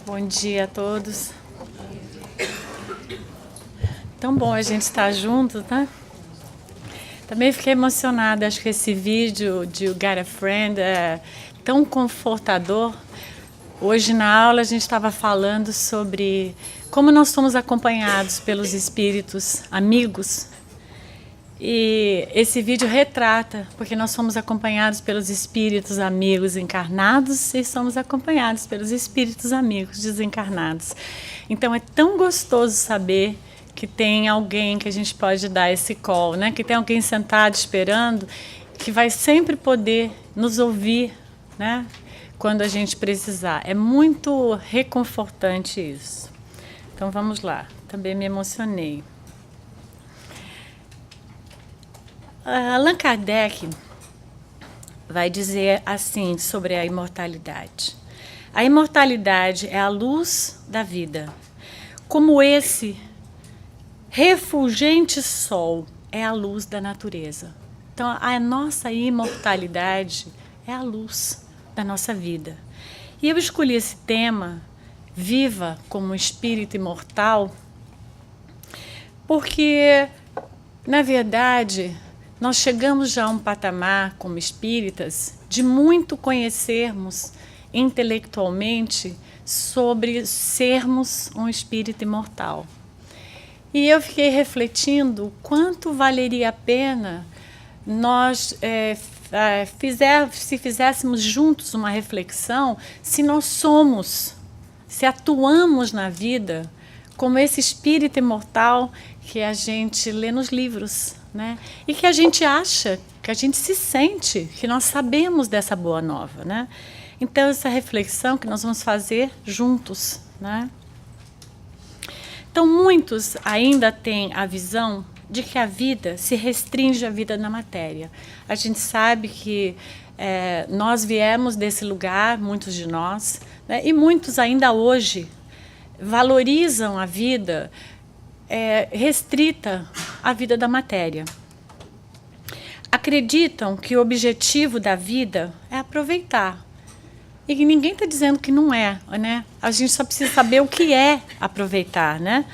Bom dia a todos. Tão bom a gente estar junto, tá? Também fiquei emocionada, acho que esse vídeo de You Got a Friend é tão confortador. Hoje na aula a gente estava falando sobre como nós somos acompanhados pelos espíritos amigos. E esse vídeo retrata, porque nós somos acompanhados pelos espíritos amigos encarnados e somos acompanhados pelos espíritos amigos desencarnados. Então é tão gostoso saber que tem alguém que a gente pode dar esse call, né? Que tem alguém sentado esperando, que vai sempre poder nos ouvir, né? Quando a gente precisar. É muito reconfortante isso. Então vamos lá, também me emocionei. Allan Kardec vai dizer assim sobre a imortalidade. A imortalidade é a luz da vida. Como esse refulgente sol é a luz da natureza. Então, a nossa imortalidade é a luz da nossa vida. E eu escolhi esse tema, Viva como um espírito imortal, porque, na verdade, nós chegamos já a um patamar, como espíritas, de muito conhecermos intelectualmente sobre sermos um espírito imortal. E eu fiquei refletindo quanto valeria a pena nós se fizéssemos juntos uma reflexão, se nós somos, se atuamos na vida como esse espírito imortal que a gente lê nos livros, né? E que a gente acha, que a gente se sente, que nós sabemos dessa boa nova, né? Então, essa reflexão que nós vamos fazer juntos, né? Então, muitos ainda têm a visão de que a vida se restringe à vida na matéria. A gente sabe que nós viemos desse lugar, muitos de nós, né? E muitos ainda hoje valorizam a vida restrita à vida da matéria. Acreditam que o objetivo da vida é aproveitar. E que ninguém está dizendo que não é, né? A gente só precisa saber o que é aproveitar, né?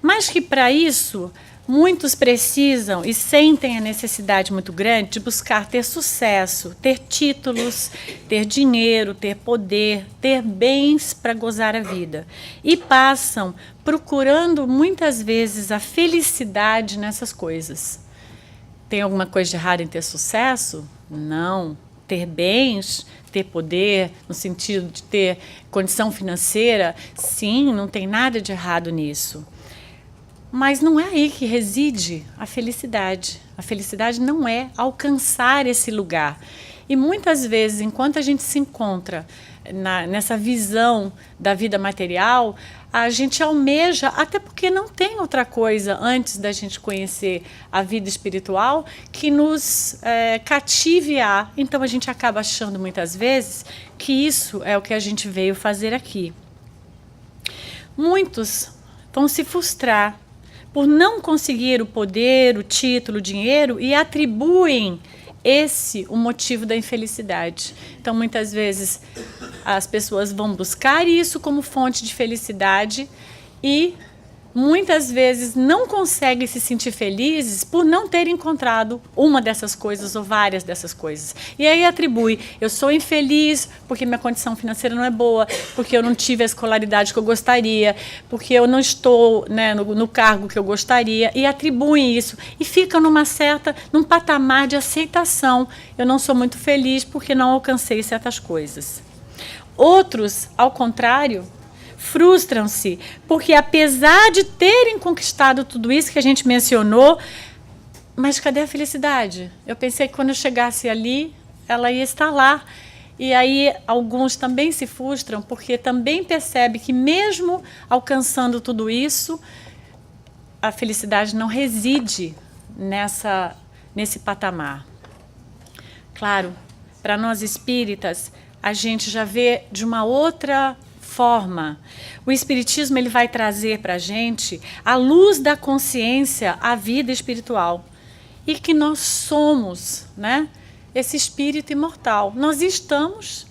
Mas que para isso muitos precisam e sentem a necessidade muito grande de buscar ter sucesso, ter títulos, ter dinheiro, ter poder, ter bens para gozar a vida. E passam procurando muitas vezes a felicidade nessas coisas. Tem alguma coisa de errado em ter sucesso? Não. Ter bens, ter poder, no sentido de ter condição financeira, sim, não tem nada de errado nisso. Mas não é aí que reside a felicidade. A felicidade não é alcançar esse lugar. E muitas vezes, enquanto a gente se encontra nessa visão da vida material, a gente almeja, até porque não tem outra coisa antes da gente conhecer a vida espiritual que nos cative a. Então a gente acaba achando muitas vezes que isso é o que a gente veio fazer aqui. Muitos vão se frustrar por não conseguir o poder, o título, o dinheiro e atribuem o motivo da infelicidade. Então, muitas vezes, as pessoas vão buscar isso como fonte de felicidade e muitas vezes não conseguem se sentir felizes por não ter encontrado uma dessas coisas ou várias dessas coisas. E aí atribui, eu sou infeliz porque minha condição financeira não é boa, porque eu não tive a escolaridade que eu gostaria, porque eu não estou, né, no cargo que eu gostaria, e atribuem isso. E ficam num patamar de aceitação. Eu não sou muito feliz porque não alcancei certas coisas. Outros, ao contrário, frustram-se, porque apesar de terem conquistado tudo isso que a gente mencionou, mas cadê a felicidade? Eu pensei que quando eu chegasse ali, ela ia estar lá. E aí alguns também se frustram, porque também percebem que mesmo alcançando tudo isso, a felicidade não reside nesse patamar. Claro, para nós espíritas, a gente já vê de uma outra forma. O Espiritismo ele vai trazer para a gente a luz da consciência à vida espiritual. E que nós somos, né, esse espírito imortal. Nós estamos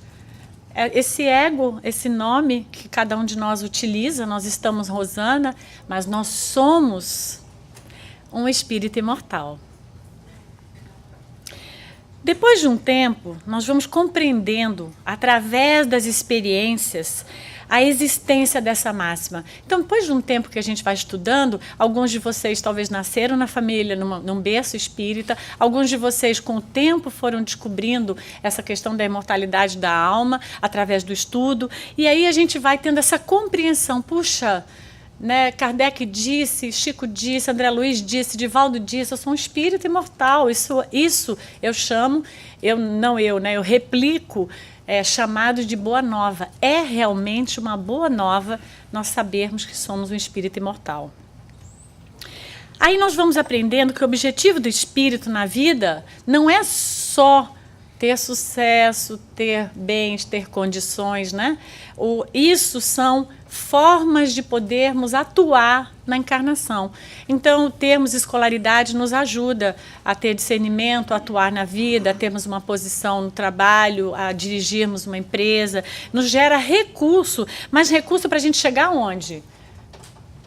esse ego, esse nome que cada um de nós utiliza, nós estamos Rosana, mas nós somos um espírito imortal. Depois de um tempo, nós vamos compreendendo, através das experiências, a existência dessa máxima. Então, depois de um tempo que a gente vai estudando, alguns de vocês talvez nasceram na família, num berço espírita, alguns de vocês, com o tempo, foram descobrindo essa questão da imortalidade da alma, através do estudo, e aí a gente vai tendo essa compreensão, puxa, né, Kardec disse, Chico disse, André Luiz disse, Divaldo disse, eu sou um espírito imortal, isso eu chamo, eu replico chamados de boa nova. É realmente uma boa nova nós sabermos que somos um espírito imortal. Aí nós vamos aprendendo que o objetivo do espírito na vida não é só ter sucesso, ter bens, ter condições, né? Isso são formas de podermos atuar na encarnação. Então, termos escolaridade nos ajuda a ter discernimento, a atuar na vida, a termos uma posição no trabalho, a dirigirmos uma empresa. Nos gera recurso, mas recurso para a gente chegar aonde?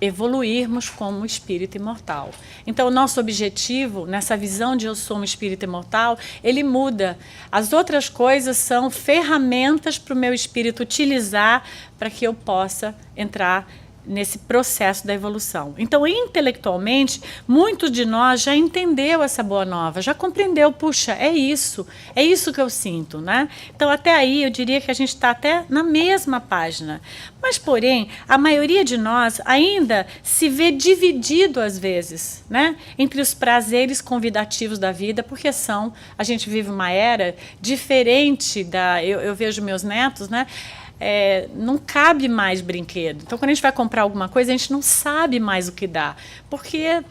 Evoluirmos como espírito imortal. Então, o nosso objetivo, nessa visão de eu sou um espírito imortal, ele muda. As outras coisas são ferramentas para o meu espírito utilizar para que eu possa entrar nesse processo da evolução. Então, intelectualmente, muitos de nós já entendeu essa boa nova, já compreendeu, puxa, é isso que eu sinto, né? Então, até aí, eu diria que a gente está até na mesma página. Mas, porém, a maioria de nós ainda se vê dividido, às vezes, né? Entre os prazeres convidativos da vida, porque a gente vive uma era diferente eu vejo meus netos, né? Não cabe mais brinquedo. Então, quando a gente vai comprar alguma coisa, a gente não sabe mais o que dá, porque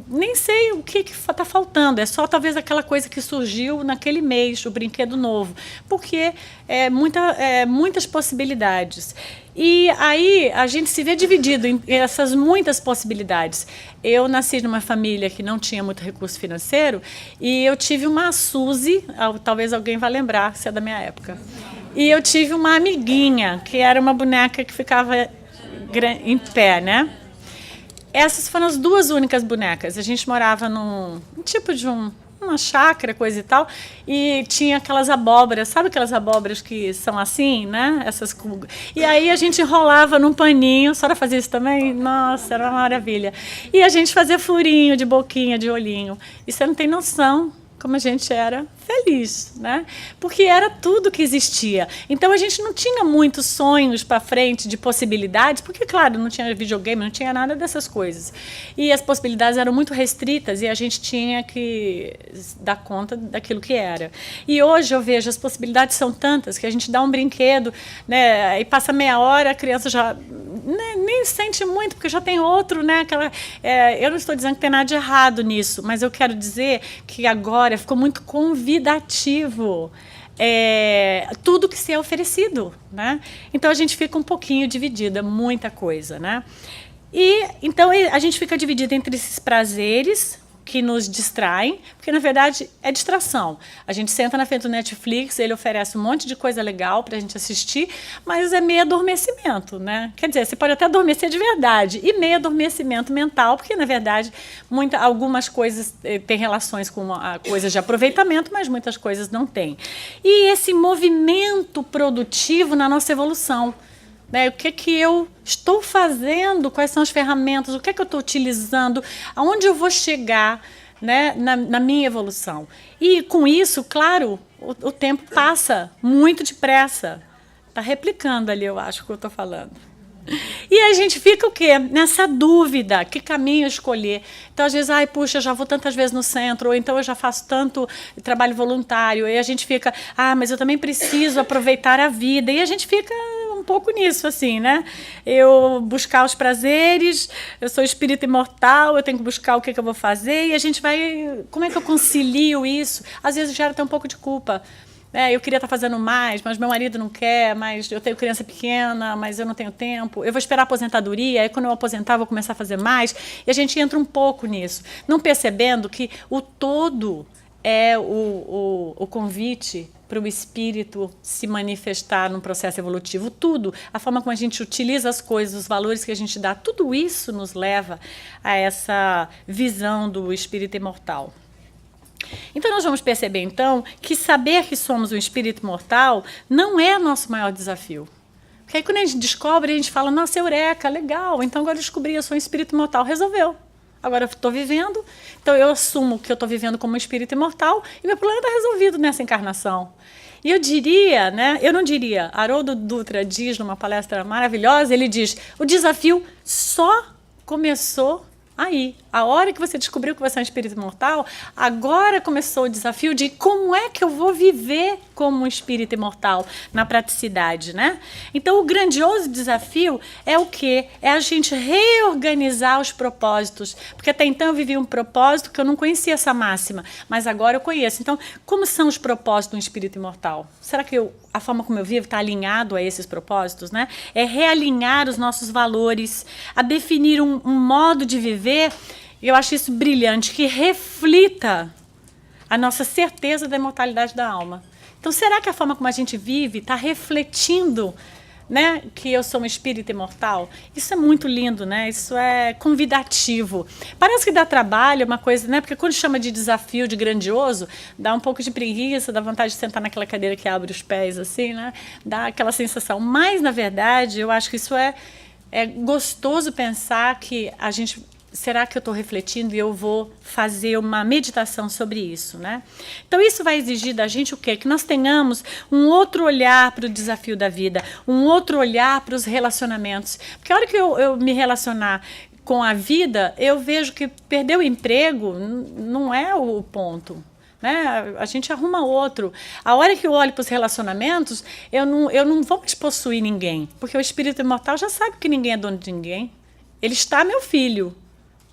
nem sei o que está faltando. É só talvez aquela coisa que surgiu naquele mês, o brinquedo novo, porque muitas possibilidades. E aí a gente se vê dividido em essas muitas possibilidades. Eu nasci numa família que não tinha muito recurso financeiro e eu tive uma Suzy, talvez alguém vá lembrar, se é da minha época. E eu tive uma amiguinha, que era uma boneca que ficava em pé, né? Essas foram as duas únicas bonecas. A gente morava num tipo de uma chácara, coisa e tal, e tinha aquelas abóboras, sabe aquelas abóboras que são assim, né? E aí a gente enrolava num paninho, a senhora fazia isso também? Nossa, era uma maravilha. E a gente fazia furinho de boquinha, de olhinho. E você não tem noção como a gente era feliz, né? Porque era tudo que existia. Então a gente não tinha muitos sonhos para frente de possibilidades, porque claro, não tinha videogame, não tinha nada dessas coisas. E as possibilidades eram muito restritas e a gente tinha que dar conta daquilo que era. E hoje eu vejo as possibilidades são tantas que a gente dá um brinquedo, né? E passa meia hora, a criança já nem sente muito, porque já tem outro, né? Eu não estou dizendo que tem nada de errado nisso, mas eu quero dizer que agora ficou muito convidativo tudo que se é oferecido, né? Então a gente fica um pouquinho dividida, muita coisa, né? E então a gente fica dividida entre esses prazeres que nos distraem, porque na verdade é distração. A gente senta na frente do Netflix, ele oferece um monte de coisa legal para a gente assistir, mas é meio adormecimento, né? Quer dizer, você pode até adormecer de verdade, e meio adormecimento mental, porque na verdade algumas coisas têm relações com coisas de aproveitamento, mas muitas coisas não têm. E esse movimento produtivo na nossa evolução, né? O que eu estou fazendo, quais são as ferramentas, o que eu estou utilizando, aonde eu vou chegar, né, na minha evolução. E com isso, claro, o tempo passa muito depressa. Está replicando ali, eu acho, o que eu estou falando. E a gente fica o quê? Nessa dúvida, que caminho escolher. Então, às vezes, puxa, já vou tantas vezes no centro, ou então eu já faço tanto trabalho voluntário, e a gente fica, mas eu também preciso aproveitar a vida, e a gente fica um pouco nisso, assim, né? Eu buscar os prazeres, eu sou espírito imortal, eu tenho que buscar o que eu vou fazer, e a gente vai, como é que eu concilio isso? Às vezes gera até um pouco de culpa. Eu queria estar fazendo mais, mas meu marido não quer, mas eu tenho criança pequena, mas eu não tenho tempo. Eu vou esperar a aposentadoria, aí quando eu aposentar eu vou começar a fazer mais. E a gente entra um pouco nisso, não percebendo que o todo é o convite para o espírito se manifestar num processo evolutivo. Tudo, a forma como a gente utiliza as coisas, os valores que a gente dá, tudo isso nos leva a essa visão do espírito imortal. Então nós vamos perceber então que saber que somos um espírito imortal não é nosso maior desafio. Porque aí quando a gente descobre, a gente fala, nossa, eureka, legal, então agora eu descobri, eu sou um espírito imortal, resolveu. Agora eu estou vivendo, então eu assumo que eu estou vivendo como um espírito imortal e meu problema está resolvido nessa encarnação. E eu diria, né, eu não diria, Haroldo Dutra diz numa palestra maravilhosa, ele diz, o desafio só começou aí. A hora que você descobriu que você é um espírito imortal, agora começou o desafio de como é que eu vou viver como um espírito imortal na praticidade, né? Então, o grandioso desafio é o quê? É a gente reorganizar os propósitos. Porque até então eu vivia um propósito que eu não conhecia essa máxima, mas agora eu conheço. Então, como são os propósitos de um espírito imortal? Será que a forma como eu vivo está alinhado a esses propósitos, né? É realinhar os nossos valores, a definir um modo de viver. Eu acho isso brilhante, que reflita a nossa certeza da imortalidade da alma. Então, será que a forma como a gente vive está refletindo, né, que eu sou um espírito imortal? Isso é muito lindo, né? Isso é convidativo. Parece que dá trabalho, uma coisa, né? Porque quando chama de desafio, de grandioso, dá um pouco de preguiça, dá vontade de sentar naquela cadeira que abre os pés, assim, né? Dá aquela sensação. Mas, na verdade, eu acho que isso é gostoso pensar que a gente... Será que eu estou refletindo e eu vou fazer uma meditação sobre isso, né? Então, isso vai exigir da gente o quê? Que nós tenhamos um outro olhar para o desafio da vida, um outro olhar para os relacionamentos. Porque a hora que eu me relacionar com a vida, eu vejo que perder o emprego não é o ponto. Né? A gente arruma outro. A hora que eu olho para os relacionamentos, eu não vou mais possuir ninguém. Porque o espírito imortal já sabe que ninguém é dono de ninguém. Ele está meu filho.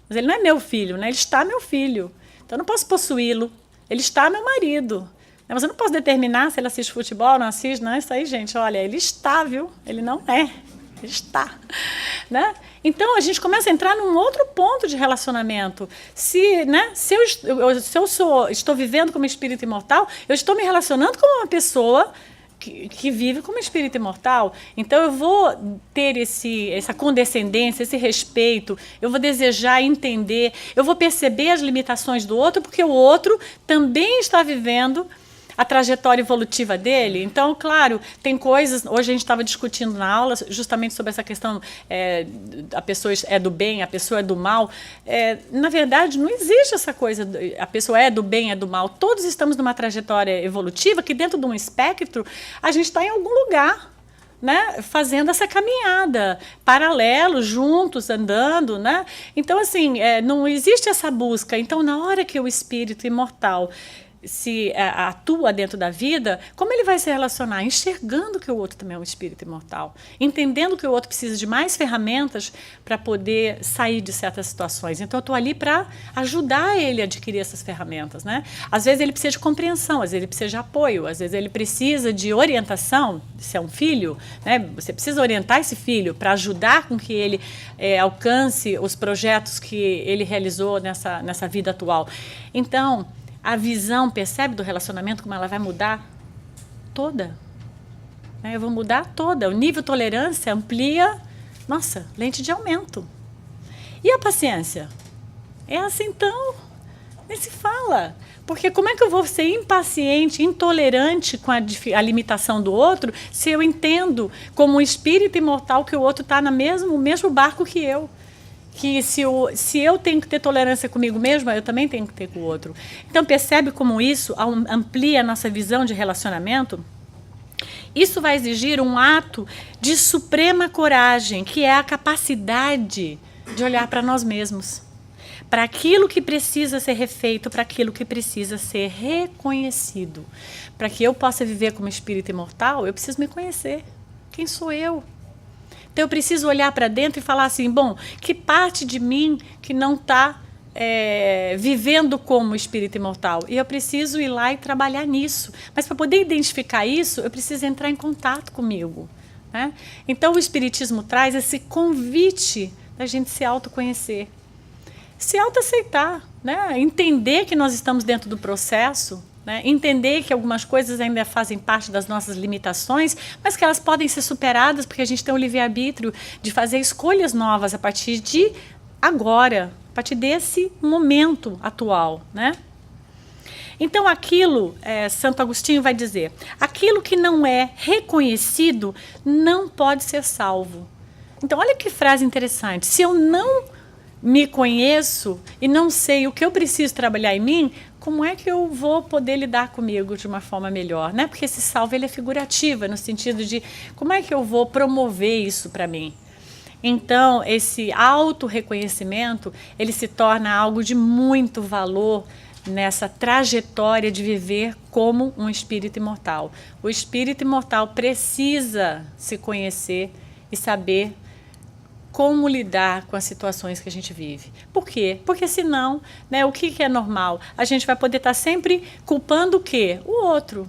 Mas ele não é meu filho, né? Ele está meu filho. Então eu não posso possuí-lo. Ele está meu marido. Mas eu não posso determinar se ele assiste futebol, não assiste. Não, isso aí, gente, olha, ele está, viu? Ele não é. Ele está. Né? Então a gente começa a entrar num outro ponto de relacionamento. Se eu estou vivendo como espírito imortal, eu estou me relacionando com uma pessoa que vive como espírito imortal. Então eu vou ter essa condescendência, esse respeito, eu vou desejar entender, eu vou perceber as limitações do outro, porque o outro também está vivendo a trajetória evolutiva dele. Então, claro, tem coisas... Hoje a gente estava discutindo na aula justamente sobre essa questão, a pessoa é do bem, a pessoa é do mal. Na verdade, não existe essa coisa, a pessoa é do bem, é do mal. Todos estamos numa trajetória evolutiva que dentro de um espectro a gente está em algum lugar, né, fazendo essa caminhada, paralelo, juntos, andando, né? Então, assim, não existe essa busca. Então, na hora que o espírito imortal se atua dentro da vida, como ele vai se relacionar? Enxergando que o outro também é um espírito imortal, entendendo que o outro precisa de mais ferramentas para poder sair de certas situações. Então eu estou ali para ajudar ele a adquirir essas ferramentas, né? Às vezes ele precisa de compreensão, às vezes ele precisa de apoio, às vezes ele precisa de orientação. Se é um filho, né? Você precisa orientar esse filho para ajudar com que ele alcance os projetos que ele realizou nessa vida atual. Então, a visão, percebe, do relacionamento, como ela vai mudar toda. Eu vou mudar toda. O nível de tolerância amplia, nossa, lente de aumento. E a paciência? É assim, então, nem se fala. Porque como é que eu vou ser impaciente, intolerante com a limitação do outro, se eu entendo como um espírito imortal que o outro está no mesmo barco que eu? Que se eu tenho que ter tolerância comigo mesma, eu também tenho que ter com o outro. Então, percebe como isso amplia a nossa visão de relacionamento? Isso vai exigir um ato de suprema coragem, que é a capacidade de olhar para nós mesmos, para aquilo que precisa ser refeito, para aquilo que precisa ser reconhecido. Para que eu possa viver como espírito imortal, eu preciso me conhecer. Quem sou eu? Então, eu preciso olhar para dentro e falar assim, bom, que parte de mim que não está vivendo como espírito imortal? E eu preciso ir lá e trabalhar nisso. Mas para poder identificar isso, eu preciso entrar em contato comigo, né? Então, o Espiritismo traz esse convite da gente se autoconhecer. se autoaceitar, né? Entender que nós estamos dentro do processo, né? Entender que algumas coisas ainda fazem parte das nossas limitações, mas que elas podem ser superadas porque a gente tem o livre-arbítrio de fazer escolhas novas a partir de agora, a partir desse momento atual, né? Então, aquilo, Santo Agostinho vai dizer, aquilo que não é reconhecido não pode ser salvo. Então, olha que frase interessante. Se eu não me conheço e não sei o que eu preciso trabalhar em mim, como é que eu vou poder lidar comigo de uma forma melhor, né? Porque esse salvo ele é figurativo, no sentido de como é que eu vou promover isso para mim. Então, esse auto-reconhecimento, ele se torna algo de muito valor nessa trajetória de viver como um espírito imortal. O espírito imortal precisa se conhecer e saber como lidar com as situações que a gente vive. Por quê? Porque senão, né, o que é normal? A gente vai poder estar sempre culpando o quê? O outro.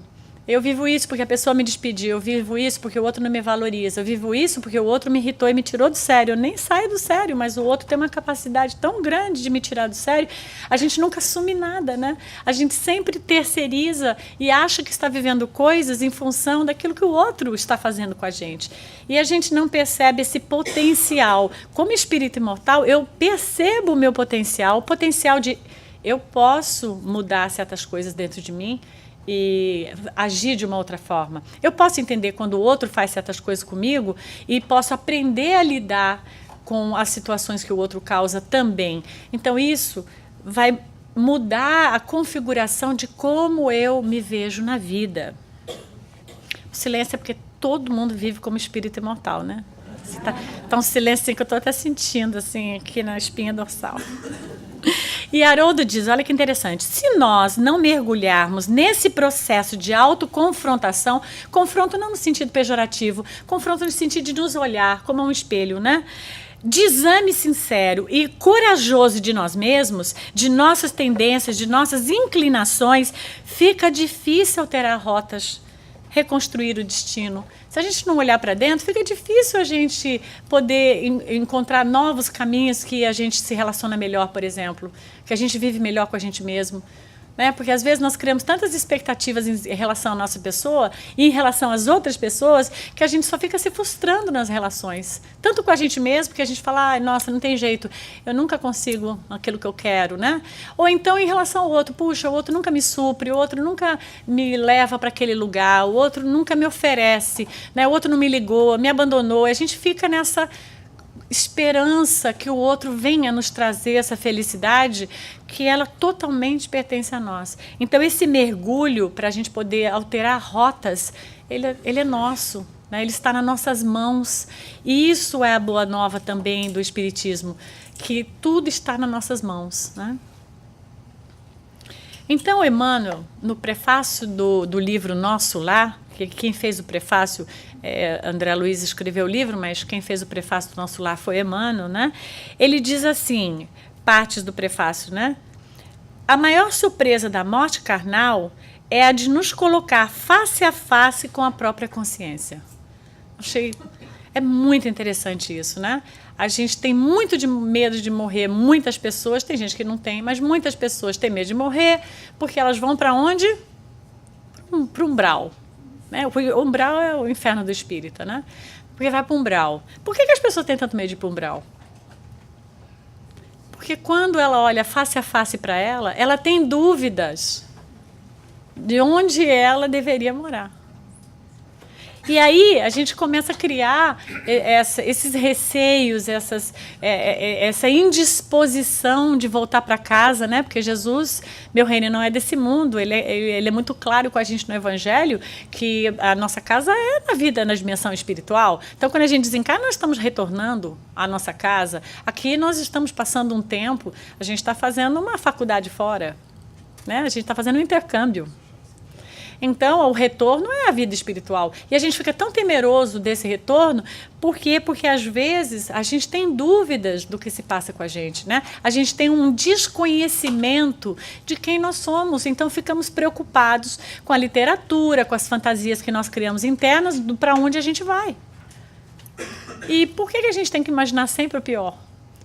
Eu vivo isso porque a pessoa me despediu, eu vivo isso porque o outro não me valoriza, eu vivo isso porque o outro me irritou e me tirou do sério. Eu nem saio do sério, mas o outro tem uma capacidade tão grande de me tirar do sério. A gente nunca assume nada, né? A gente sempre terceiriza e acha que está vivendo coisas em função daquilo que o outro está fazendo com a gente. E a gente não percebe esse potencial. Como espírito imortal, eu percebo o meu potencial, o potencial de eu posso mudar certas coisas dentro de mim e agir de uma outra forma. Eu posso entender quando o outro faz certas coisas comigo e posso aprender a lidar com as situações que o outro causa também. Então isso vai mudar a configuração de como eu me vejo na vida. O silêncio é porque todo mundo vive como espírito imortal, né? Tá um silêncio assim, que eu estou até sentindo assim, aqui na espinha dorsal. E Haroldo diz, olha que interessante, se nós não mergulharmos nesse processo de autoconfrontação, confronto não no sentido pejorativo, confronto no sentido de nos olhar como um espelho, né? De exame sincero e corajoso de nós mesmos, de nossas tendências, de nossas inclinações, fica difícil alterar rotas, reconstruir o destino. Se a gente não olhar para dentro, fica difícil a gente poder encontrar novos caminhos que a gente se relaciona melhor, por exemplo, que a gente vive melhor com a gente mesmo. Né? Porque às vezes nós criamos tantas expectativas em relação à nossa pessoa e em relação às outras pessoas que a gente só fica se frustrando nas relações. Tanto com a gente mesmo, que a gente fala, nossa, não tem jeito, eu nunca consigo aquilo que eu quero. Né? Ou então em relação ao outro, puxa, o outro nunca me supre, o outro nunca me leva para aquele lugar, o outro nunca me oferece, né? O outro não me ligou, me abandonou. A gente fica nessa esperança que o outro venha nos trazer essa felicidade que ela totalmente pertence a nós. Então esse mergulho para a gente poder alterar rotas, ele é nosso, né? Ele está nas nossas mãos. E isso é a boa nova também do Espiritismo, que tudo está nas nossas mãos, né? Então Emmanuel, no prefácio do livro Nosso Lar, que quem fez o prefácio, André Luiz escreveu o livro, mas quem fez o prefácio do Nosso Lar foi Emmanuel, né? Ele diz assim, partes do prefácio, né? A maior surpresa da morte carnal é a de nos colocar face a face com a própria consciência. É muito interessante isso, né? A gente tem muito medo de morrer, muitas pessoas, tem gente que não tem, mas muitas pessoas têm medo de morrer porque elas vão para onde? Para o umbral. Né? O umbral é o inferno do espírita, né? Porque vai para o umbral. Por que as pessoas têm tanto medo de ir para o umbral? Porque quando ela olha face a face para ela tem dúvidas de onde ela deveria morar. E aí a gente começa a criar esses receios, essa indisposição de voltar para casa, né? Porque Jesus, meu reino não é desse mundo, ele é muito claro com a gente no Evangelho que a nossa casa é na vida, na dimensão espiritual. Então, quando a gente desencarna, nós estamos retornando à nossa casa. Aqui nós estamos passando um tempo, a gente está fazendo uma faculdade fora, né? A gente está fazendo um intercâmbio. Então, o retorno é a vida espiritual. E a gente fica tão temeroso desse retorno, por quê? Porque, às vezes, a gente tem dúvidas do que se passa com a gente, né? A gente tem um desconhecimento de quem nós somos. Então, ficamos preocupados com a literatura, com as fantasias que nós criamos internas, para onde a gente vai. E por que a gente tem que imaginar sempre o pior?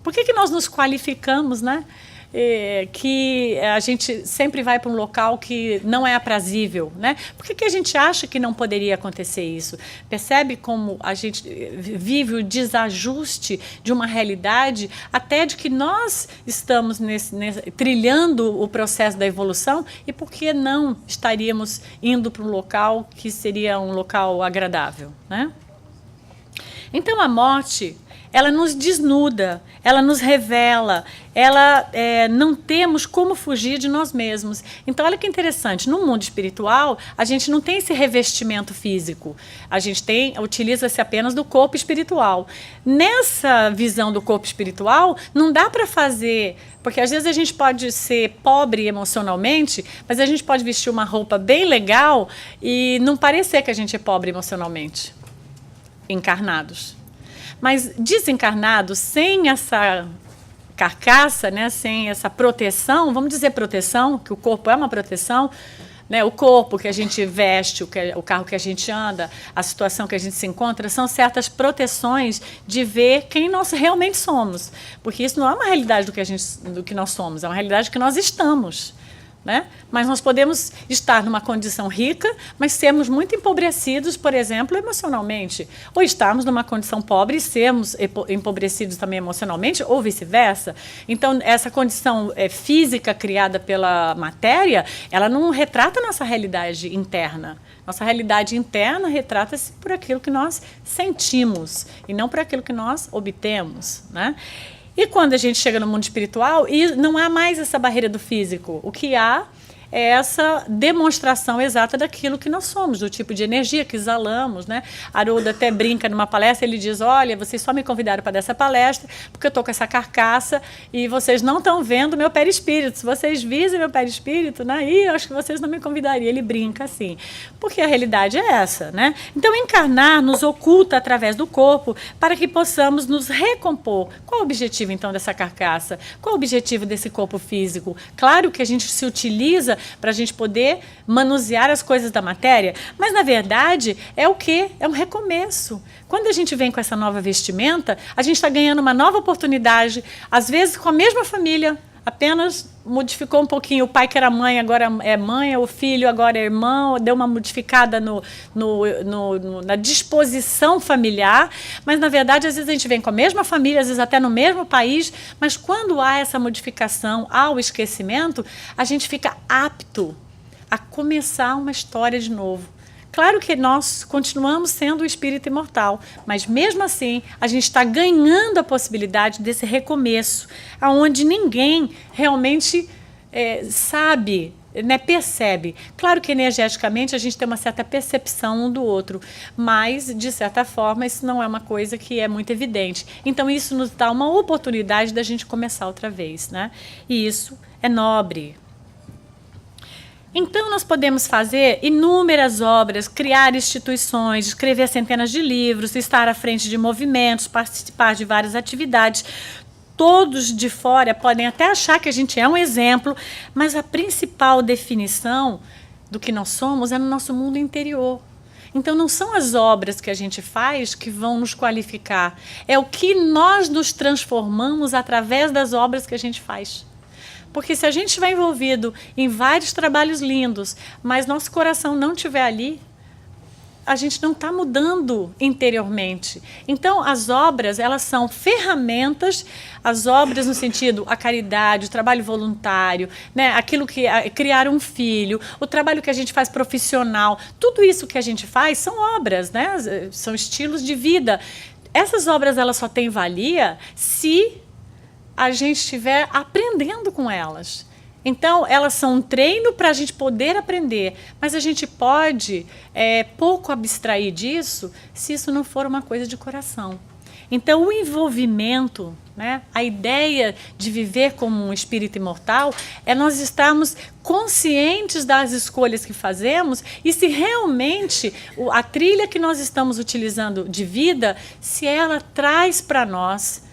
Por que nós nos qualificamos, né? Que a gente sempre vai para um local que não é aprazível, né? Por que a gente acha que não poderia acontecer isso? Percebe como a gente vive o desajuste de uma realidade, até de que nós estamos trilhando o processo da evolução, e por que não estaríamos indo para um local que seria um local agradável, né? Então a morte, ela nos desnuda, ela nos revela, não temos como fugir de nós mesmos. Então, olha que interessante, no mundo espiritual, a gente não tem esse revestimento físico, a gente utiliza-se apenas do corpo espiritual. Nessa visão do corpo espiritual, não dá para fazer, porque às vezes a gente pode ser pobre emocionalmente, mas a gente pode vestir uma roupa bem legal e não parecer que a gente é pobre emocionalmente, encarnados. Mas desencarnado, sem essa carcaça, né, sem essa proteção, vamos dizer proteção, que o corpo é uma proteção, né, o corpo que a gente veste, o carro que a gente anda, a situação que a gente se encontra, são certas proteções de ver quem nós realmente somos. Porque isso não é uma realidade do que nós somos, é uma realidade que nós estamos. Né? Mas nós podemos estar numa condição rica, mas sermos muito empobrecidos, por exemplo, emocionalmente. Ou estarmos numa condição pobre e sermos empobrecidos também emocionalmente, ou vice-versa. Então, essa condição física criada pela matéria, ela não retrata a nossa realidade interna. Nossa realidade interna retrata-se por aquilo que nós sentimos e não por aquilo que nós obtemos, né? E quando a gente chega no mundo espiritual, e não há mais essa barreira do físico, o que há é essa demonstração exata daquilo que nós somos, do tipo de energia que exalamos, né? Haroldo até brinca numa palestra, ele diz, olha, vocês só me convidaram para dessa palestra porque eu estou com essa carcaça e vocês não estão vendo meu perispírito. Se vocês vissem meu perispírito, né? Eu acho que vocês não me convidariam. Ele brinca assim, porque a realidade é essa, né? Então, encarnar nos oculta através do corpo para que possamos nos recompor. Qual o objetivo, então, dessa carcaça? Qual o objetivo desse corpo físico? Claro que a gente se utiliza para a gente poder manusear as coisas da matéria, mas na verdade é o quê? É um recomeço. Quando a gente vem com essa nova vestimenta, a gente está ganhando uma nova oportunidade, às vezes com a mesma família, apenas modificou um pouquinho, o pai que era mãe agora é mãe, o filho agora é irmão, deu uma modificada na disposição familiar, mas na verdade às vezes a gente vem com a mesma família, às vezes até no mesmo país, mas quando há essa modificação ao esquecimento, a gente fica apto a começar uma história de novo. Claro que nós continuamos sendo o espírito imortal, mas mesmo assim a gente está ganhando a possibilidade desse recomeço, onde ninguém realmente sabe, né, percebe. Claro que energeticamente a gente tem uma certa percepção um do outro, mas de certa forma isso não é uma coisa que é muito evidente. Então isso nos dá uma oportunidade da gente começar outra vez, né? E isso é nobre. Então, nós podemos fazer inúmeras obras, criar instituições, escrever centenas de livros, estar à frente de movimentos, participar de várias atividades. Todos de fora podem até achar que a gente é um exemplo, mas a principal definição do que nós somos é no nosso mundo interior. Então, não são as obras que a gente faz que vão nos qualificar, é o que nós nos transformamos através das obras que a gente faz. Porque se a gente estiver envolvido em vários trabalhos lindos, mas nosso coração não estiver ali, a gente não está mudando interiormente. Então, as obras, elas são ferramentas, as obras no sentido, a caridade, o trabalho voluntário, né, aquilo que criar um filho, o trabalho que a gente faz profissional, tudo isso que a gente faz são obras, né, são estilos de vida. Essas obras, elas só têm valia se a gente estiver aprendendo com elas. Então, elas são um treino para a gente poder aprender, mas a gente pode pouco abstrair disso se isso não for uma coisa de coração. Então, o envolvimento, né, a ideia de viver como um espírito imortal é nós estarmos conscientes das escolhas que fazemos e se realmente a trilha que nós estamos utilizando de vida, se ela traz para nós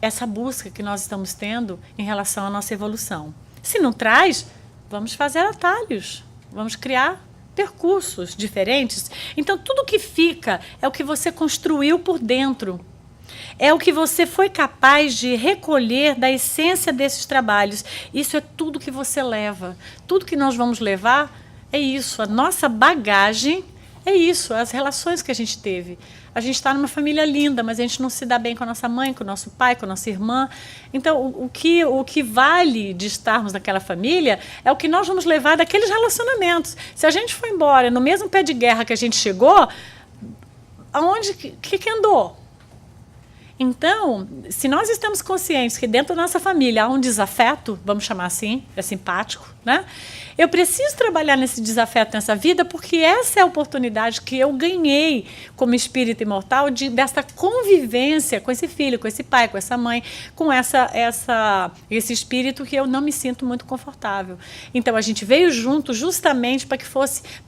essa busca que nós estamos tendo em relação à nossa evolução. Se não traz, vamos fazer atalhos, vamos criar percursos diferentes. Então, tudo que fica é o que você construiu por dentro. É o que você foi capaz de recolher da essência desses trabalhos. Isso é tudo que você leva. Tudo que nós vamos levar é isso. A nossa bagagem é isso, as relações que a gente teve. A gente está numa família linda, mas a gente não se dá bem com a nossa mãe, com o nosso pai, com a nossa irmã. Então, o que vale de estarmos naquela família é o que nós vamos levar daqueles relacionamentos. Se a gente for embora no mesmo pé de guerra que a gente chegou, aonde que andou? Então, se nós estamos conscientes que dentro da nossa família há um desafeto, vamos chamar assim, é simpático, né? Eu preciso trabalhar nesse desafeto nessa vida porque essa é a oportunidade que eu ganhei como espírito imortal dessa convivência com esse filho, com esse pai, com essa mãe, com esse espírito que eu não me sinto muito confortável. Então, a gente veio junto justamente para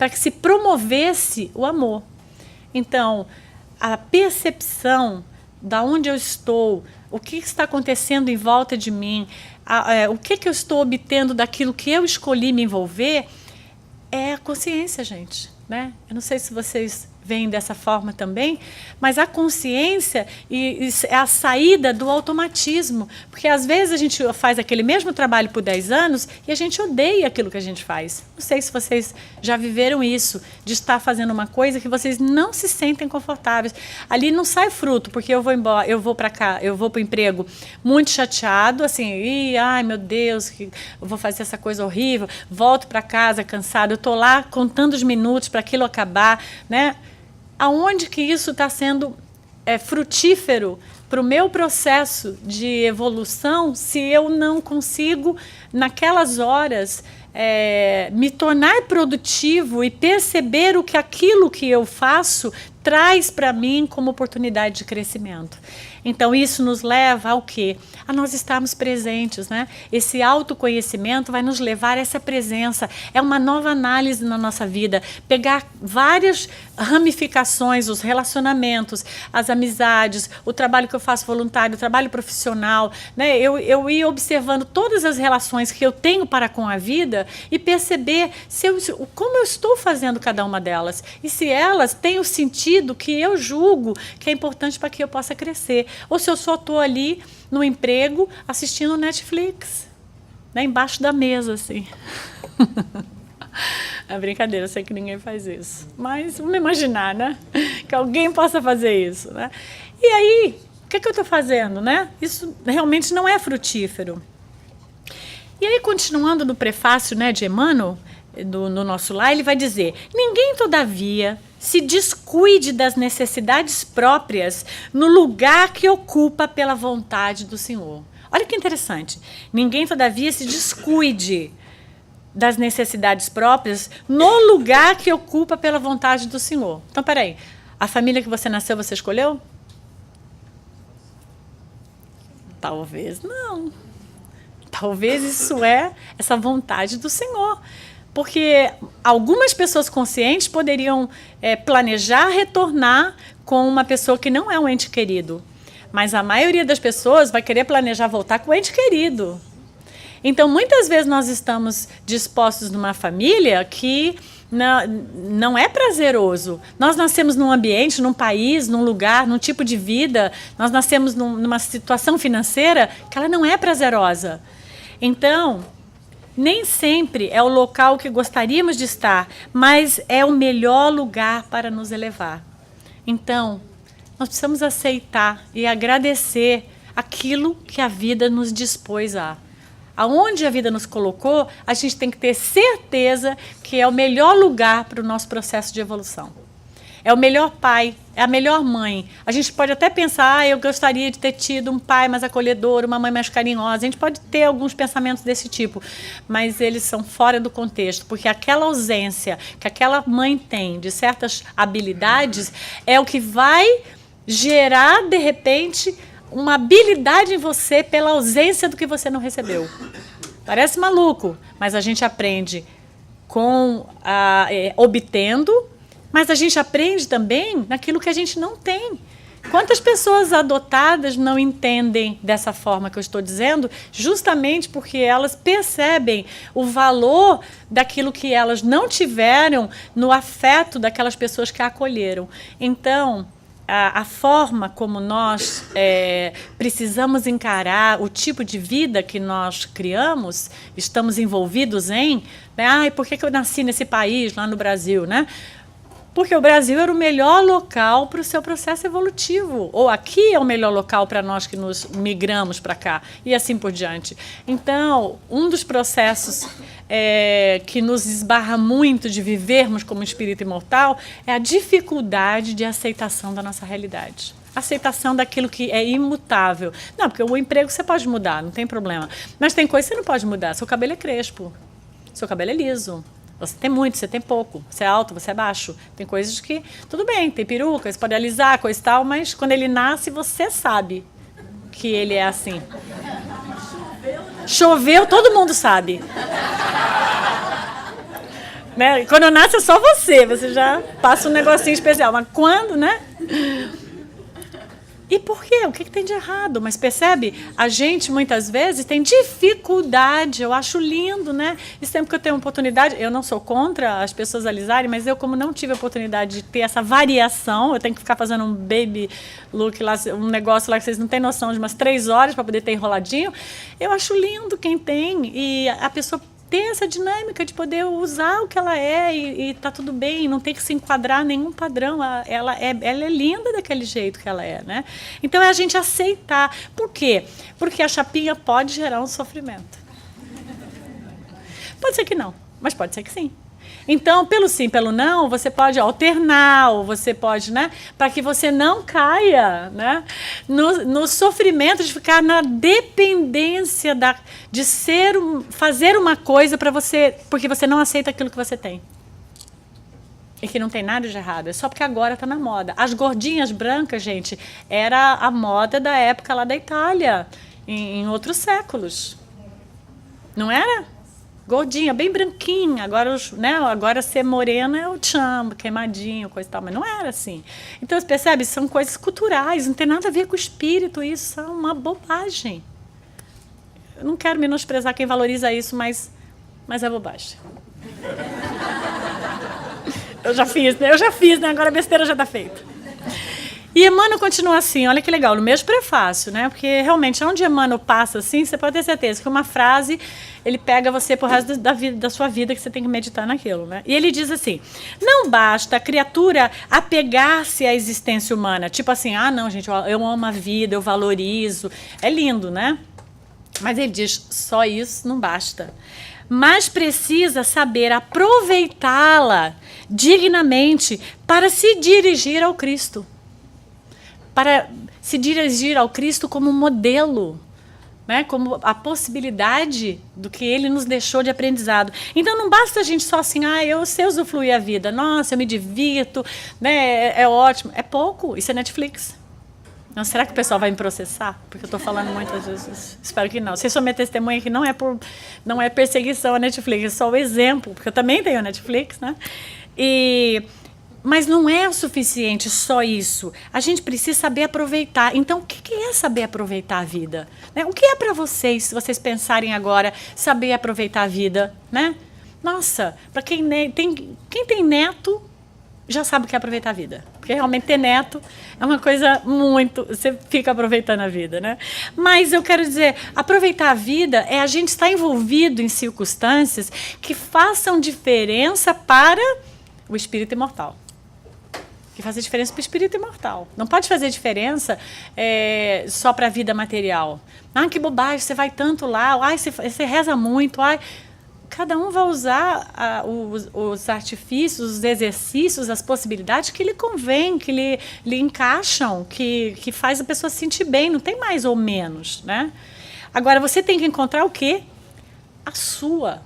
que se promovesse o amor. Então, a percepção da onde eu estou, o que está acontecendo em volta de mim, o que eu estou obtendo daquilo que eu escolhi me envolver, é a consciência, gente, né? Eu não sei se vocês veem dessa forma também, mas a consciência é a saída do automatismo, porque às vezes a gente faz aquele mesmo trabalho por 10 anos e a gente odeia aquilo que a gente faz. Não sei se vocês já viveram isso, de estar fazendo uma coisa que vocês não se sentem confortáveis. Ali não sai fruto, porque eu vou embora, eu vou para cá, eu vou para o emprego muito chateado, assim, ai meu Deus, eu vou fazer essa coisa horrível, volto para casa cansado, eu estou lá contando os minutos para aquilo acabar, né? Aonde que isso está sendo frutífero para o meu processo de evolução se eu não consigo, naquelas horas, me tornar produtivo e perceber o que aquilo que eu faço traz para mim como oportunidade de crescimento. Então, isso nos leva ao quê? A nós estarmos presentes, né? Esse autoconhecimento vai nos levar a essa presença. É uma nova análise na nossa vida. Pegar várias ramificações, os relacionamentos, as amizades, o trabalho que eu faço voluntário, o trabalho profissional, né? Eu ir observando todas as relações que eu tenho para com a vida e perceber como eu estou fazendo cada uma delas. E se elas têm o sentido que eu julgo que é importante para que eu possa crescer. Ou se eu só estou ali no emprego assistindo Netflix, né, embaixo da mesa, assim. É brincadeira, eu sei que ninguém faz isso. Mas vamos imaginar, né? Que alguém possa fazer isso, né? E aí, o que eu estou fazendo, né? Isso realmente não é frutífero. E aí, continuando no prefácio, né, de Emmanuel, no nosso lar, ele vai dizer: ninguém, todavia, se descuide das necessidades próprias no lugar que ocupa pela vontade do Senhor. Olha que interessante. Ninguém, todavia, se descuide das necessidades próprias no lugar que ocupa pela vontade do Senhor. Então, peraí. A família que você nasceu, você escolheu? Talvez não. Talvez isso é essa vontade do Senhor. Porque algumas pessoas conscientes poderiam planejar retornar com uma pessoa que não é um ente querido. Mas a maioria das pessoas vai querer planejar voltar com o ente querido. Então, muitas vezes nós estamos dispostos numa família que não é prazeroso. Nós nascemos num ambiente, num país, num lugar, num tipo de vida. Nós nascemos numa situação financeira que ela não é prazerosa. Então, nem sempre é o local que gostaríamos de estar, mas é o melhor lugar para nos elevar. Então, nós precisamos aceitar e agradecer aquilo que a vida nos dispôs a. Aonde a vida nos colocou, a gente tem que ter certeza que é o melhor lugar para o nosso processo de evolução. É o melhor pai, é a melhor mãe. A gente pode até pensar, eu gostaria de ter tido um pai mais acolhedor, uma mãe mais carinhosa. A gente pode ter alguns pensamentos desse tipo, mas eles são fora do contexto, porque aquela ausência que aquela mãe tem de certas habilidades é o que vai gerar, de repente, uma habilidade em você pela ausência do que você não recebeu. Parece maluco, mas a gente aprende obtendo, mas a gente aprende também naquilo que a gente não tem. Quantas pessoas adotadas não entendem dessa forma que eu estou dizendo, justamente porque elas percebem o valor daquilo que elas não tiveram no afeto daquelas pessoas que a acolheram. Então, a forma como nós precisamos encarar o tipo de vida que nós criamos, estamos envolvidos em, né? Ai, por que eu nasci nesse país, lá no Brasil, né? Porque o Brasil era o melhor local para o seu processo evolutivo. Ou aqui é o melhor local para nós que nos migramos para cá. E assim por diante. Então, um dos processos que nos esbarra muito de vivermos como espírito imortal é a dificuldade de aceitação da nossa realidade. Aceitação daquilo que é imutável. Não, porque o emprego você pode mudar, não tem problema. Mas tem coisa que você não pode mudar. Seu cabelo é crespo. Seu cabelo é liso. Você tem muito, você tem pouco. Você é alto, você é baixo. Tem coisas que, tudo bem, tem peruca, você pode alisar, coisa e tal, mas quando ele nasce, você sabe que ele é assim. Choveu, todo mundo sabe. Né? Quando nasce é só você já passa um negocinho especial. Mas quando, né? E por quê? O que tem de errado? Mas percebe? A gente, muitas vezes, tem dificuldade. Eu acho lindo, né? E sempre que eu tenho oportunidade, eu não sou contra as pessoas alisarem, mas eu, como não tive a oportunidade de ter essa variação, eu tenho que ficar fazendo um baby look lá, um negócio lá que vocês não têm noção, de umas 3 horas para poder ter enroladinho. Eu acho lindo quem tem. E a pessoa ter essa dinâmica de poder usar o que ela é e tá tudo bem, não tem que se enquadrar em nenhum padrão. Ela é linda daquele jeito que ela é, né? Então é a gente aceitar. Por quê? Porque a chapinha pode gerar um sofrimento. Pode ser que não, mas pode ser que sim. Então, pelo sim, pelo não, você pode alternar, ou você pode, né, para que você não caia, né, no sofrimento de ficar na dependência de fazer uma coisa para você, porque você não aceita aquilo que você tem. E que não tem nada de errado, é só porque agora está na moda. As gordinhas brancas, gente, era a moda da época lá da Itália, em outros séculos. Não era? Gordinha, bem branquinha. Agora, né, agora ser morena é o chamba, queimadinho, coisa e tal. Mas não era assim. Então, você percebe? São coisas culturais, não tem nada a ver com o espírito. Isso é uma bobagem. Eu não quero menosprezar quem valoriza isso, mas é bobagem. Eu já fiz, né? Agora a besteira já está feita. E Emmanuel continua assim, olha que legal, no mesmo prefácio, né? Porque realmente, onde Emmanuel passa assim, você pode ter certeza que uma frase, ele pega você pro resto da sua vida, que você tem que meditar naquilo, né? E ele diz assim, não basta a criatura apegar-se à existência humana, tipo assim, ah, não, gente, eu amo a vida, eu valorizo, é lindo, né? Mas ele diz, só isso não basta. Mas precisa saber aproveitá-la dignamente para se dirigir ao Cristo. Para se dirigir ao Cristo como modelo, né? Como a possibilidade do que ele nos deixou de aprendizado. Então não basta a gente só assim, eu sei usufruir a vida, nossa, eu me divirto, né? É ótimo. É pouco, isso é Netflix. Não, será que o pessoal vai me processar? Porque eu estou falando muitas vezes. Espero que não. Vocês são minha testemunha que não é perseguição a Netflix, é só o exemplo, porque eu também tenho a Netflix, né? Mas não é o suficiente só isso. A gente precisa saber aproveitar. Então, o que é saber aproveitar a vida? Né? O que é para vocês, se vocês pensarem agora, saber aproveitar a vida? Né? Nossa, para quem tem neto, já sabe o que é aproveitar a vida. Porque realmente ter neto é uma coisa muito... Você fica aproveitando a vida, né? Mas eu quero dizer, aproveitar a vida é a gente estar envolvido em circunstâncias que façam diferença para o espírito imortal. Que faz diferença para o espírito imortal. Não pode fazer diferença só para a vida material. Ah, que bobagem, você vai tanto lá, você reza muito. Cada um vai usar os artifícios, os exercícios, as possibilidades que lhe convém, que lhe encaixam, que faz a pessoa se sentir bem, não tem mais ou menos, né? Agora, você tem que encontrar o quê? A sua.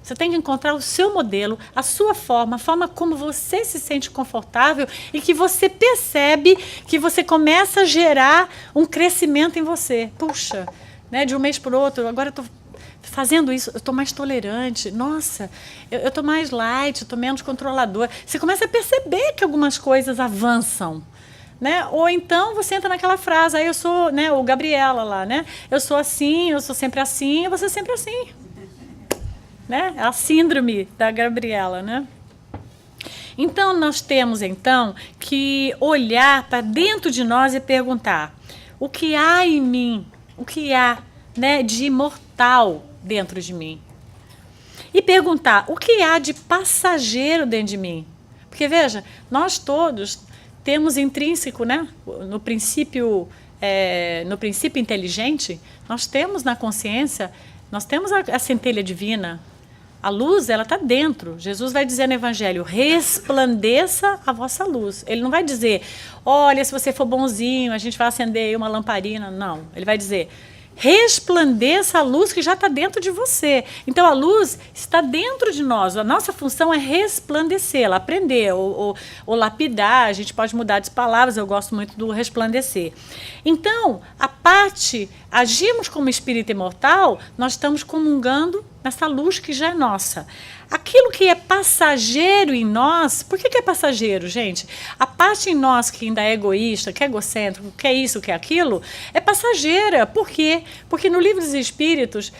Você tem que encontrar o seu modelo, a sua forma, a forma como você se sente confortável e que você percebe que você começa a gerar um crescimento em você. Puxa, né, de um mês para o outro, agora eu estou fazendo isso, eu estou mais tolerante, nossa, eu estou mais light, eu estou menos controladora. Você começa a perceber que algumas coisas avançam. Né? Ou então você entra naquela frase, eu sou, né, o Gabriela lá, né? Eu sou assim, eu sou sempre assim, eu vou ser sempre assim. Né? A síndrome da Gabriela, né? Então, nós temos, então, que olhar para dentro de nós e perguntar: o que há em mim? O que há, né, de imortal dentro de mim? E perguntar: o que há de passageiro dentro de mim? Porque, veja, nós todos temos intrínseco, né, no princípio inteligente, nós temos na consciência, nós temos a centelha divina. A luz, ela está dentro. Jesus vai dizer no Evangelho: resplandeça a vossa luz. Ele não vai dizer: olha, se você for bonzinho, a gente vai acender aí uma lamparina. Não. Ele vai dizer: resplandeça a luz que já está dentro de você. Então, a luz está dentro de nós. A nossa função é resplandecê-la, aprender ou lapidar. A gente pode mudar de palavras, eu gosto muito do resplandecer. Então, agimos como espírito imortal, nós estamos comungando nessa luz que já é nossa. Aquilo que é passageiro em nós, por que é passageiro, gente? A parte em nós que ainda é egoísta, que é egocêntrico, que é isso, que é aquilo, é passageira. Por quê? Porque no Livro dos Espíritos,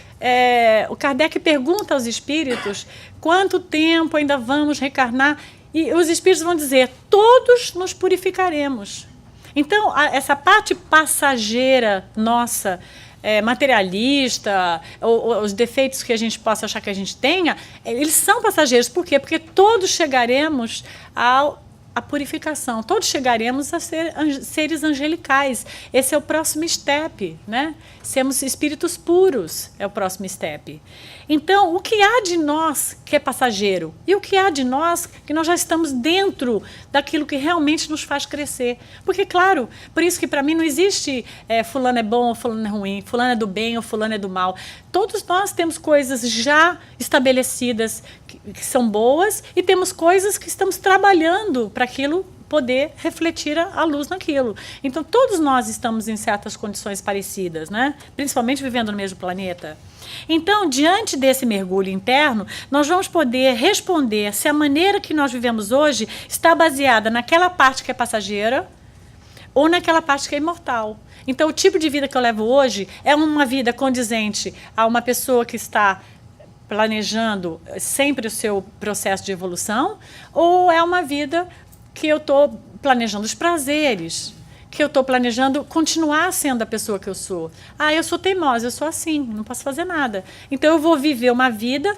o Kardec pergunta aos espíritos quanto tempo ainda vamos reencarnar, e os espíritos vão dizer: todos nos purificaremos. Então, essa parte passageira nossa, materialista, ou os defeitos que a gente possa achar que a gente tenha, eles são passageiros. Por quê? Porque todos chegaremos à purificação, todos chegaremos a ser seres angelicais. Esse é o próximo step, né? Sermos espíritos puros é o próximo step. Então, o que há de nós que é passageiro? E o que há de nós que nós já estamos dentro daquilo que realmente nos faz crescer? Porque, claro, por isso que para mim não existe fulano é bom ou fulano é ruim, fulano é do bem ou fulano é do mal. Todos nós temos coisas já estabelecidas que são boas, e temos coisas que estamos trabalhando para aquilo poder refletir a luz naquilo. Então, todos nós estamos em certas condições parecidas, né? Principalmente vivendo no mesmo planeta. Então, diante desse mergulho interno, nós vamos poder responder se a maneira que nós vivemos hoje está baseada naquela parte que é passageira ou naquela parte que é imortal. Então, o tipo de vida que eu levo hoje é uma vida condizente a uma pessoa que está planejando sempre o seu processo de evolução, ou é uma vida que eu estou planejando os prazeres, que eu estou planejando continuar sendo a pessoa que eu sou. Eu sou teimosa, eu sou assim, não posso fazer nada. Então, eu vou viver uma vida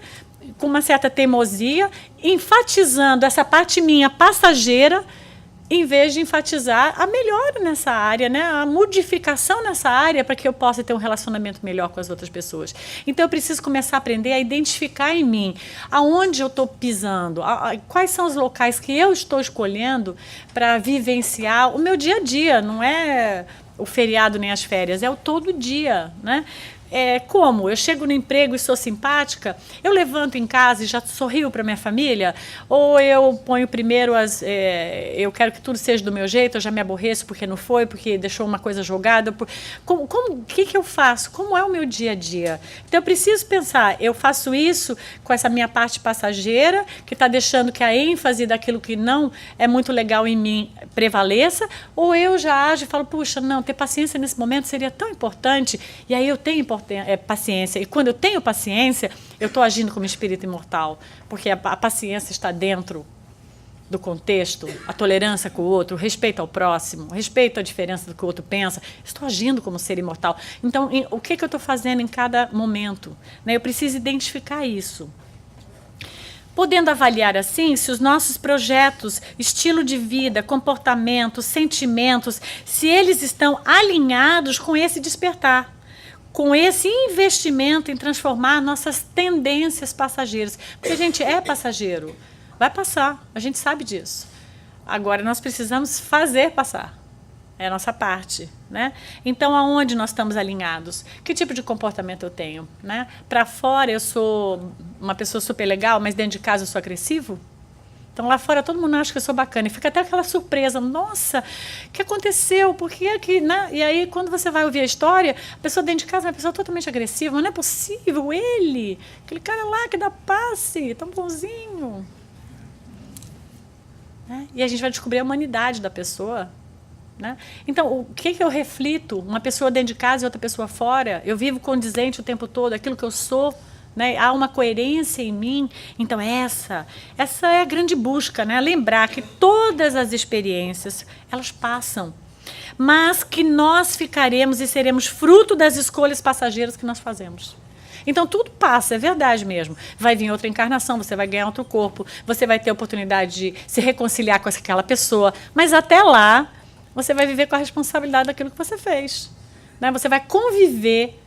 com uma certa teimosia, enfatizando essa parte minha passageira, em vez de enfatizar a melhora nessa área, né? A modificação nessa área para que eu possa ter um relacionamento melhor com as outras pessoas. Então, eu preciso começar a aprender a identificar em mim aonde eu estou pisando, quais são os locais que eu estou escolhendo para vivenciar o meu dia a dia. Não é o feriado nem as férias, é o todo dia, né? Como? Eu chego no emprego e sou simpática, eu levanto em casa e já sorrio para minha família, ou eu ponho primeiro eu quero que tudo seja do meu jeito, eu já me aborreço porque não foi, porque deixou uma coisa jogada. O que eu faço? Como é o meu dia a dia? Então, eu preciso pensar: eu faço isso com essa minha parte passageira, que está deixando que a ênfase daquilo que não é muito legal em mim prevaleça, ou eu já ajo e falo: puxa, não, ter paciência nesse momento seria tão importante, e aí eu tenho paciência. E quando eu tenho paciência, eu estou agindo como espírito imortal, porque a paciência está dentro do contexto, a tolerância com o outro, o respeito ao próximo, o respeito à diferença do que o outro pensa. Estou agindo como ser imortal. Então, o que eu estou fazendo em cada momento? Né? Eu preciso identificar isso. Podendo avaliar assim se os nossos projetos, estilo de vida, comportamento, sentimentos, se eles estão alinhados com esse despertar, com esse investimento em transformar nossas tendências passageiras. Porque a gente é passageiro, vai passar, a gente sabe disso. Agora, nós precisamos fazer passar, é a nossa parte, né? Então, aonde nós estamos alinhados? Que tipo de comportamento eu tenho, né? Para fora eu sou uma pessoa super legal, mas dentro de casa eu sou agressivo? Então, lá fora, todo mundo acha que eu sou bacana. E fica até aquela surpresa. Nossa, o que aconteceu? Por que que, né? E aí, quando você vai ouvir a história, a pessoa dentro de casa é uma pessoa totalmente agressiva. Mas não é possível. Ele, aquele cara lá que dá passe, tão bonzinho. Né? E a gente vai descobrir a humanidade da pessoa. Né? Então, o que eu reflito? Uma pessoa dentro de casa e outra pessoa fora? Eu vivo condizente o tempo todo, aquilo que eu sou, né? Há uma coerência em mim. Então essa é a grande busca, né? Lembrar que todas as experiências, elas passam, mas que nós ficaremos e seremos fruto das escolhas passageiras que nós fazemos. Então tudo passa, é verdade mesmo. Vai vir outra encarnação, você vai ganhar outro corpo, você vai ter a oportunidade de se reconciliar com aquela pessoa, mas até lá você vai viver com a responsabilidade daquilo que você fez, né? Você vai conviver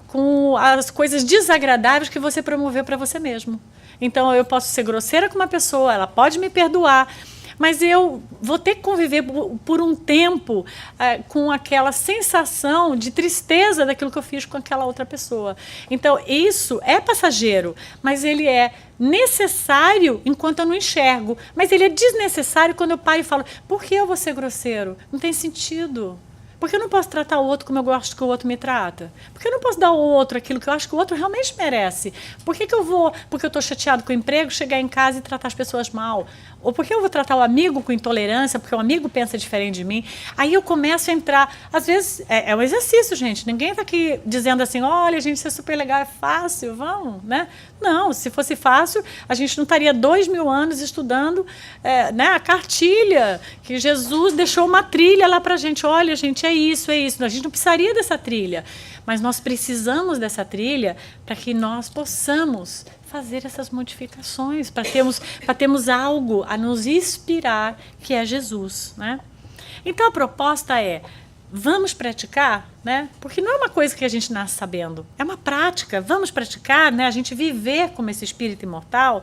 com as coisas desagradáveis que você promoveu para você mesmo. Então eu posso ser grosseira com uma pessoa, ela pode me perdoar, mas eu vou ter que conviver por um tempo com aquela sensação de tristeza daquilo que eu fiz com aquela outra pessoa. Então, isso é passageiro, mas ele é necessário enquanto eu não enxergo. Mas ele é desnecessário quando eu paro e falo, por que eu vou ser grosseiro? Não tem sentido. Porque eu não posso tratar o outro como eu gosto que o outro me trata? Porque eu não posso dar ao outro aquilo que eu acho que o outro realmente merece? Por que eu vou, porque eu estou chateado com o emprego, chegar em casa e tratar as pessoas mal? Ou por que eu vou tratar o amigo com intolerância, porque o amigo pensa diferente de mim? Aí eu começo a entrar... Às vezes, é um exercício, gente. Ninguém está aqui dizendo assim, olha, gente, isso é super legal, é fácil, vamos, né? Não, se fosse fácil, a gente não estaria 2000 anos estudando né, a cartilha, que Jesus deixou uma trilha lá para a gente. Olha, gente, é isso, é isso. A gente não precisaria dessa trilha, mas nós precisamos dessa trilha para que nós possamos fazer essas modificações, para termos algo a nos inspirar, que é Jesus, né? Então a proposta é, vamos praticar, né? Porque não é uma coisa que a gente nasce sabendo, é uma prática, vamos praticar, né? A gente viver como esse espírito imortal.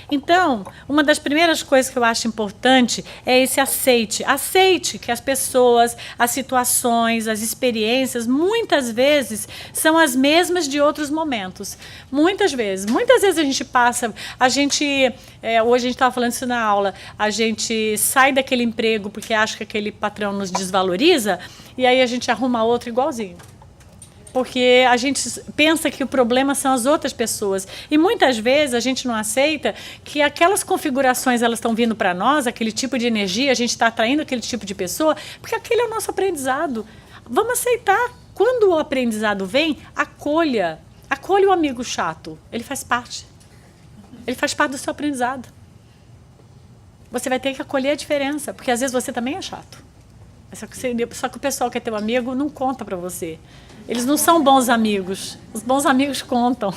Então, uma das primeiras coisas que eu acho importante é esse aceite. Aceite que as pessoas, as situações, as experiências, muitas vezes são as mesmas de outros momentos. Muitas vezes a gente passa, hoje a gente estava falando isso na aula, a gente sai daquele emprego porque acha que aquele patrão nos desvaloriza, e aí a gente arruma outro igualzinho. Porque a gente pensa que o problema são as outras pessoas. E muitas vezes a gente não aceita que aquelas configurações elas estão vindo para nós, aquele tipo de energia, a gente está atraindo aquele tipo de pessoa, porque aquele é o nosso aprendizado. Vamos aceitar. Quando o aprendizado vem, acolha. Acolha o amigo chato. Ele faz parte. Ele faz parte do seu aprendizado. Você vai ter que acolher a diferença, porque às vezes você também é chato. Só que o pessoal que é teu amigo não conta para você. Eles não são bons amigos. Os bons amigos contam.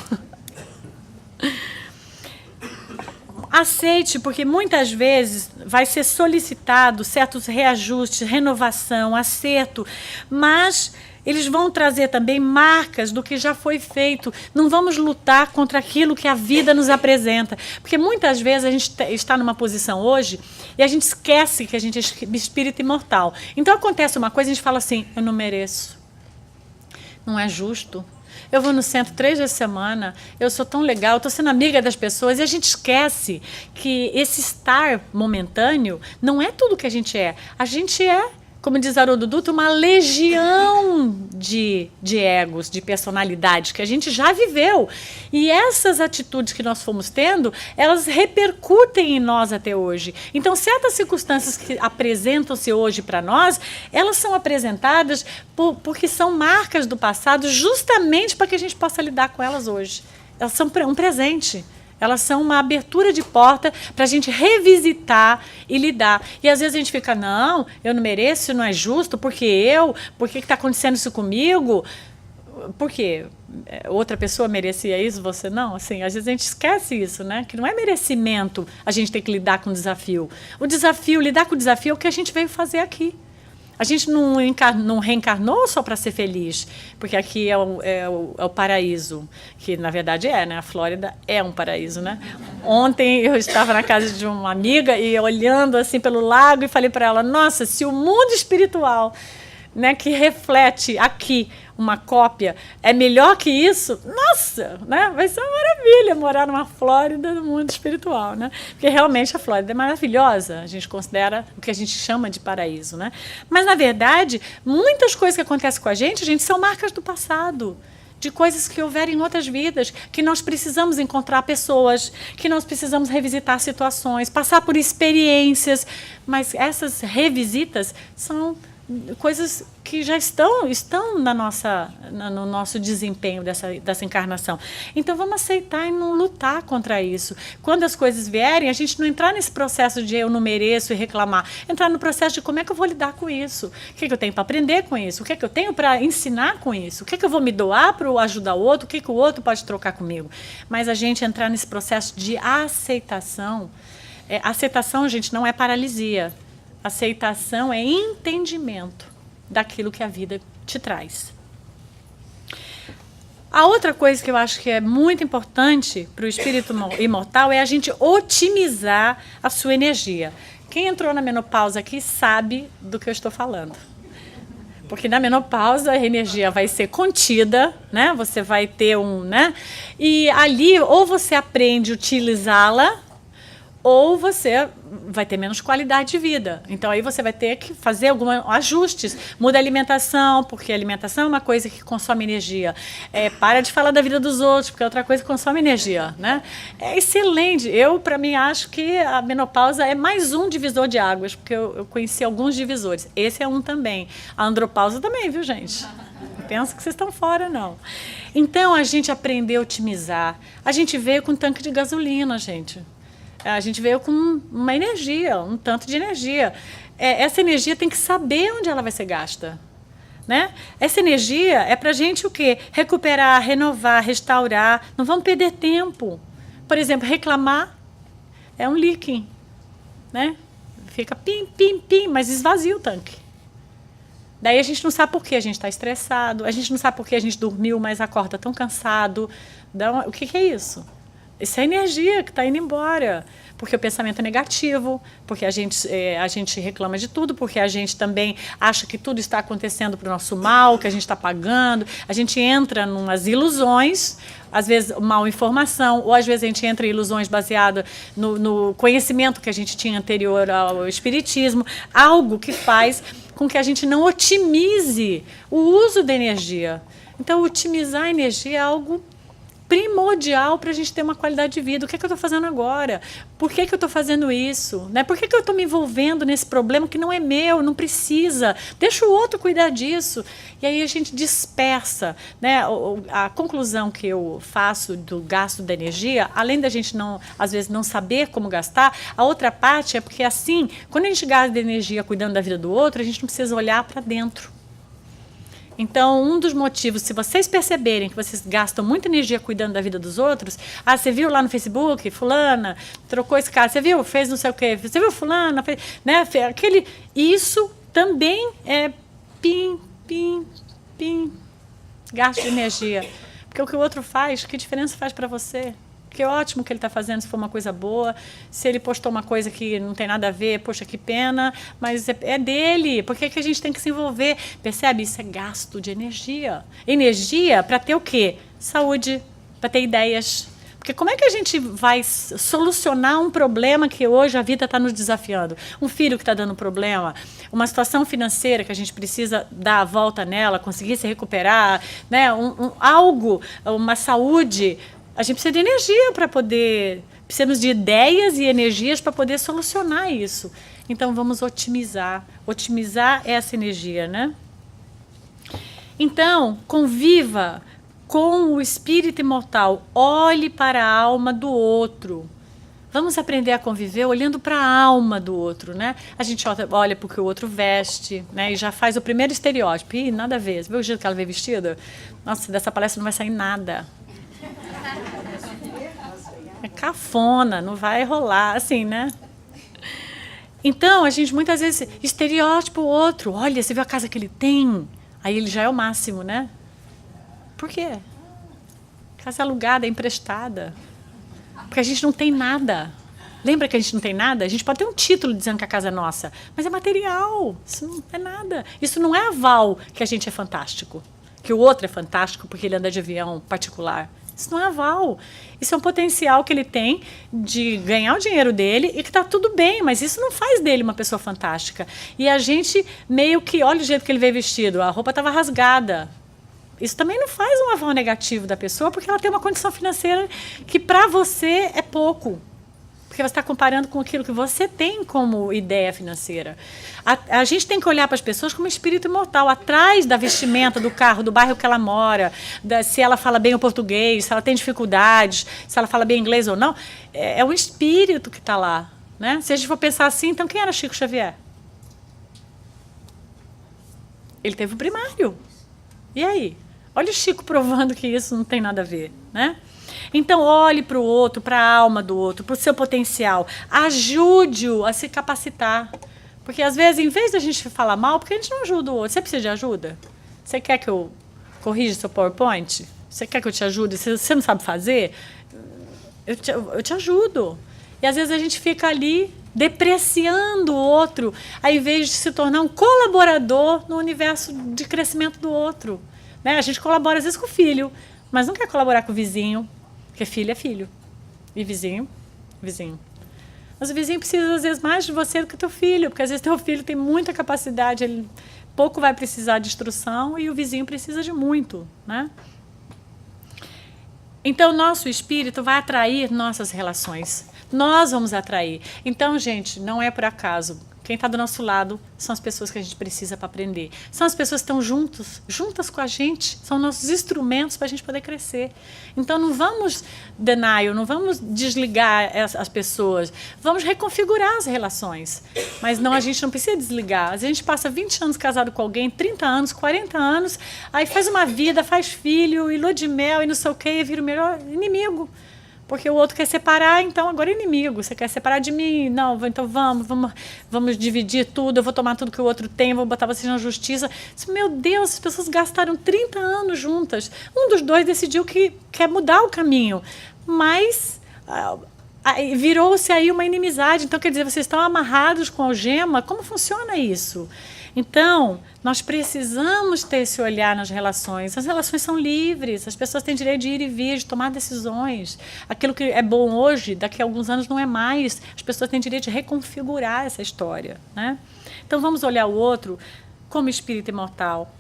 Aceite, porque muitas vezes vai ser solicitado certos reajustes, renovação, acerto, mas eles vão trazer também marcas do que já foi feito. Não vamos lutar contra aquilo que a vida nos apresenta. Porque muitas vezes a gente está numa posição hoje e a gente esquece que a gente é espírito imortal. Então acontece uma coisa e a gente fala assim, eu não mereço. Não é justo. Eu vou no centro 3 vezes a semana, eu sou tão legal, estou sendo amiga das pessoas, e a gente esquece que esse estar momentâneo não é tudo que a gente é. A gente é, como diz Haroldo Dutra, uma legião de egos, de personalidades que a gente já viveu. E essas atitudes que nós fomos tendo, elas repercutem em nós até hoje. Então, certas circunstâncias que apresentam-se hoje para nós, elas são apresentadas porque são marcas do passado, justamente para que a gente possa lidar com elas hoje. Elas são um presente. Elas são uma abertura de porta para a gente revisitar e lidar. E às vezes a gente fica, não, eu não mereço, isso não é justo, por que está acontecendo isso comigo? Por quê? Outra pessoa merecia isso, você não? Assim, às vezes a gente esquece isso, né? Que não é merecimento a gente ter que lidar com o desafio. Lidar com o desafio é o que a gente veio fazer aqui. A gente não reencarnou só para ser feliz, porque aqui é o paraíso, que na verdade né? A Flórida é um paraíso, né? Ontem eu estava na casa de uma amiga e olhando assim pelo lago e falei para ela, nossa, se o mundo espiritual, né, que reflete aqui uma cópia é melhor que isso, nossa, né? Vai ser uma maravilha morar numa Flórida no mundo espiritual, né? Porque realmente a Flórida é maravilhosa, a gente considera o que a gente chama de paraíso, né? Mas na verdade, muitas coisas que acontecem com a gente, são marcas do passado, de coisas que houveram em outras vidas, que nós precisamos encontrar pessoas, que nós precisamos revisitar situações, passar por experiências, mas essas revisitas são coisas que já estão no nosso desempenho dessa encarnação. Então vamos aceitar e não lutar contra isso. Quando as coisas vierem, a gente não entrar nesse processo de eu não mereço e reclamar, entrar no processo de como é que eu vou lidar com isso, o que eu tenho para aprender com isso, o que eu tenho para ensinar com isso, o que eu vou me doar para ajudar o outro, o que o outro pode trocar comigo. Mas a gente entrar nesse processo de aceitação. Aceitação, gente, não é paralisia. Aceitação é entendimento daquilo que a vida te traz. A outra coisa que eu acho que é muito importante para o espírito imortal é a gente otimizar a sua energia. Quem entrou na menopausa aqui sabe do que eu estou falando. Porque na menopausa a energia vai ser contida, né? Você vai ter e ali ou você aprende a utilizá-la, ou você vai ter menos qualidade de vida. Então, aí você vai ter que fazer alguns ajustes. Muda a alimentação, porque a alimentação é uma coisa que consome energia. Para de falar da vida dos outros, porque é outra coisa que consome energia. Né? É excelente. Eu, para mim, acho que a menopausa é mais um divisor de águas, porque eu conheci alguns divisores. Esse é um também. A andropausa também, viu, gente? Não pensa que vocês estão fora, não. Então, a gente aprendeu a otimizar. A gente veio com um tanque de gasolina, gente. A gente veio com uma energia, um tanto de energia. Essa energia tem que saber onde ela vai ser gasta. Né? Essa energia é para a gente o quê? Recuperar, renovar, restaurar. Não vamos perder tempo. Por exemplo, reclamar é um leaking. Né? Fica pim, pim, pim, mas esvazia o tanque. Daí a gente não sabe por que a gente está estressado, a gente não sabe por que a gente dormiu, mas acorda tão cansado. O que é isso? Isso é energia que está indo embora, porque o pensamento é negativo, porque a gente reclama de tudo, porque a gente também acha que tudo está acontecendo para o nosso mal, que a gente está pagando, a gente entra em umas ilusões, às vezes mal informação, ou às vezes a gente entra em ilusões baseadas no conhecimento que a gente tinha anterior ao espiritismo, algo que faz com que a gente não otimize o uso da energia. Então, otimizar a energia é algo primordial para a gente ter uma qualidade de vida. O que é que eu estou fazendo agora? Por que eu estou fazendo isso? Né? Por que eu estou me envolvendo nesse problema que não é meu, não precisa? Deixa o outro cuidar disso. E aí a gente dispersa. Né? A conclusão que eu faço do gasto da energia, além da gente, às vezes, não saber como gastar, a outra parte é porque, assim, quando a gente gasta energia cuidando da vida do outro, a gente não precisa olhar para dentro. Então, um dos motivos, se vocês perceberem que vocês gastam muita energia cuidando da vida dos outros, você viu lá no Facebook, fulana, trocou esse cara, você viu, fez não sei o quê, você viu fulana, fez, né, isso também é pim, pim, pim, gasto de energia. Porque o que o outro faz, que diferença faz para você? Que ótimo que ele está fazendo, se for uma coisa boa. Se ele postou uma coisa que não tem nada a ver, poxa, que pena, mas é dele. Por que a gente tem que se envolver? Percebe? Isso é gasto de energia. Energia para ter o quê? Saúde, para ter ideias. Porque como é que a gente vai solucionar um problema que hoje a vida está nos desafiando? Um filho que está dando problema, uma situação financeira que a gente precisa dar a volta nela, conseguir se recuperar, né? Algo, uma saúde. A gente precisa de energia para poder... Precisamos de ideias e energias para poder solucionar isso. Então, vamos otimizar. Otimizar essa energia, né? Então, conviva com o espírito imortal. Olhe para a alma do outro. Vamos aprender a conviver olhando para a alma do outro, né? A gente olha para o que o outro veste, né? E já faz o primeiro estereótipo. Ih, nada a ver. Você viu o jeito que ela veio vestida? Nossa, dessa palestra não vai sair nada. É cafona, não vai rolar, assim, né? Então, a gente muitas vezes estereótipa o outro. Olha, você viu a casa que ele tem? Aí ele já é o máximo, né? Por quê? Casa alugada, emprestada. Porque a gente não tem nada. Lembra que a gente não tem nada? A gente pode ter um título dizendo que a casa é nossa, mas é material. Isso não é nada. Isso não é aval que a gente é fantástico. Que o outro é fantástico porque ele anda de avião particular. Isso não é aval. Isso é um potencial que ele tem de ganhar o dinheiro dele e que está tudo bem, mas isso não faz dele uma pessoa fantástica. E a gente meio que, olha o jeito que ele veio vestido, a roupa estava rasgada. Isso também não faz um aval negativo da pessoa, porque ela tem uma condição financeira que para você é pouco. Porque você está comparando com aquilo que você tem como ideia financeira. A gente tem que olhar para as pessoas como espírito imortal, atrás da vestimenta, do carro, do bairro que ela mora, se ela fala bem o português, se ela tem dificuldades, se ela fala bem inglês ou não. É um espírito que está lá. Né? Se a gente for pensar assim, então quem era Chico Xavier? Ele teve o primário. E aí? Olha o Chico provando que isso não tem nada a ver, né? Então, olhe para o outro, para a alma do outro, para o seu potencial. Ajude-o a se capacitar. Porque, às vezes, em vez da gente falar mal, porque a gente não ajuda o outro. Você precisa de ajuda? Você quer que eu corrija seu PowerPoint? Você quer que eu te ajude? Você não sabe fazer? Eu te ajudo. E, às vezes, a gente fica ali depreciando o outro, ao invés de se tornar um colaborador no universo de crescimento do outro. Né? A gente colabora, às vezes, com o filho, mas não quer colaborar com o vizinho, porque filho é filho. E vizinho, vizinho. Mas o vizinho precisa, às vezes, mais de você do que o teu filho, porque, às vezes, teu filho tem muita capacidade, ele pouco vai precisar de instrução e o vizinho precisa de muito. Né? Então, nosso espírito vai atrair nossas relações. Nós vamos atrair. Então, gente, não é por acaso. Quem está do nosso lado são as pessoas que a gente precisa para aprender. São as pessoas que estão juntas com a gente. São nossos instrumentos para a gente poder crescer. Então, não vamos denial, não vamos desligar as pessoas. Vamos reconfigurar as relações. Mas não, a gente não precisa desligar. Às vezes a gente passa 20 anos casado com alguém, 30 anos, 40 anos, aí faz uma vida, faz filho, e lua de mel, e não sei o quê, e vira o melhor inimigo. Porque o outro quer separar, então agora é inimigo. Você quer separar de mim? Não, então vamos dividir tudo, eu vou tomar tudo que o outro tem, vou botar vocês na justiça. Meu Deus, as pessoas gastaram 30 anos juntas. Um dos dois decidiu que quer mudar o caminho, mas virou-se aí uma inimizade. Então, quer dizer, vocês estão amarrados com algema? Como funciona isso? Então, nós precisamos ter esse olhar nas relações. As relações são livres, as pessoas têm direito de ir e vir, de tomar decisões. Aquilo que é bom hoje, daqui a alguns anos não é mais. As pessoas têm direito de reconfigurar essa história. Né? Então, vamos olhar o outro como espírito imortal.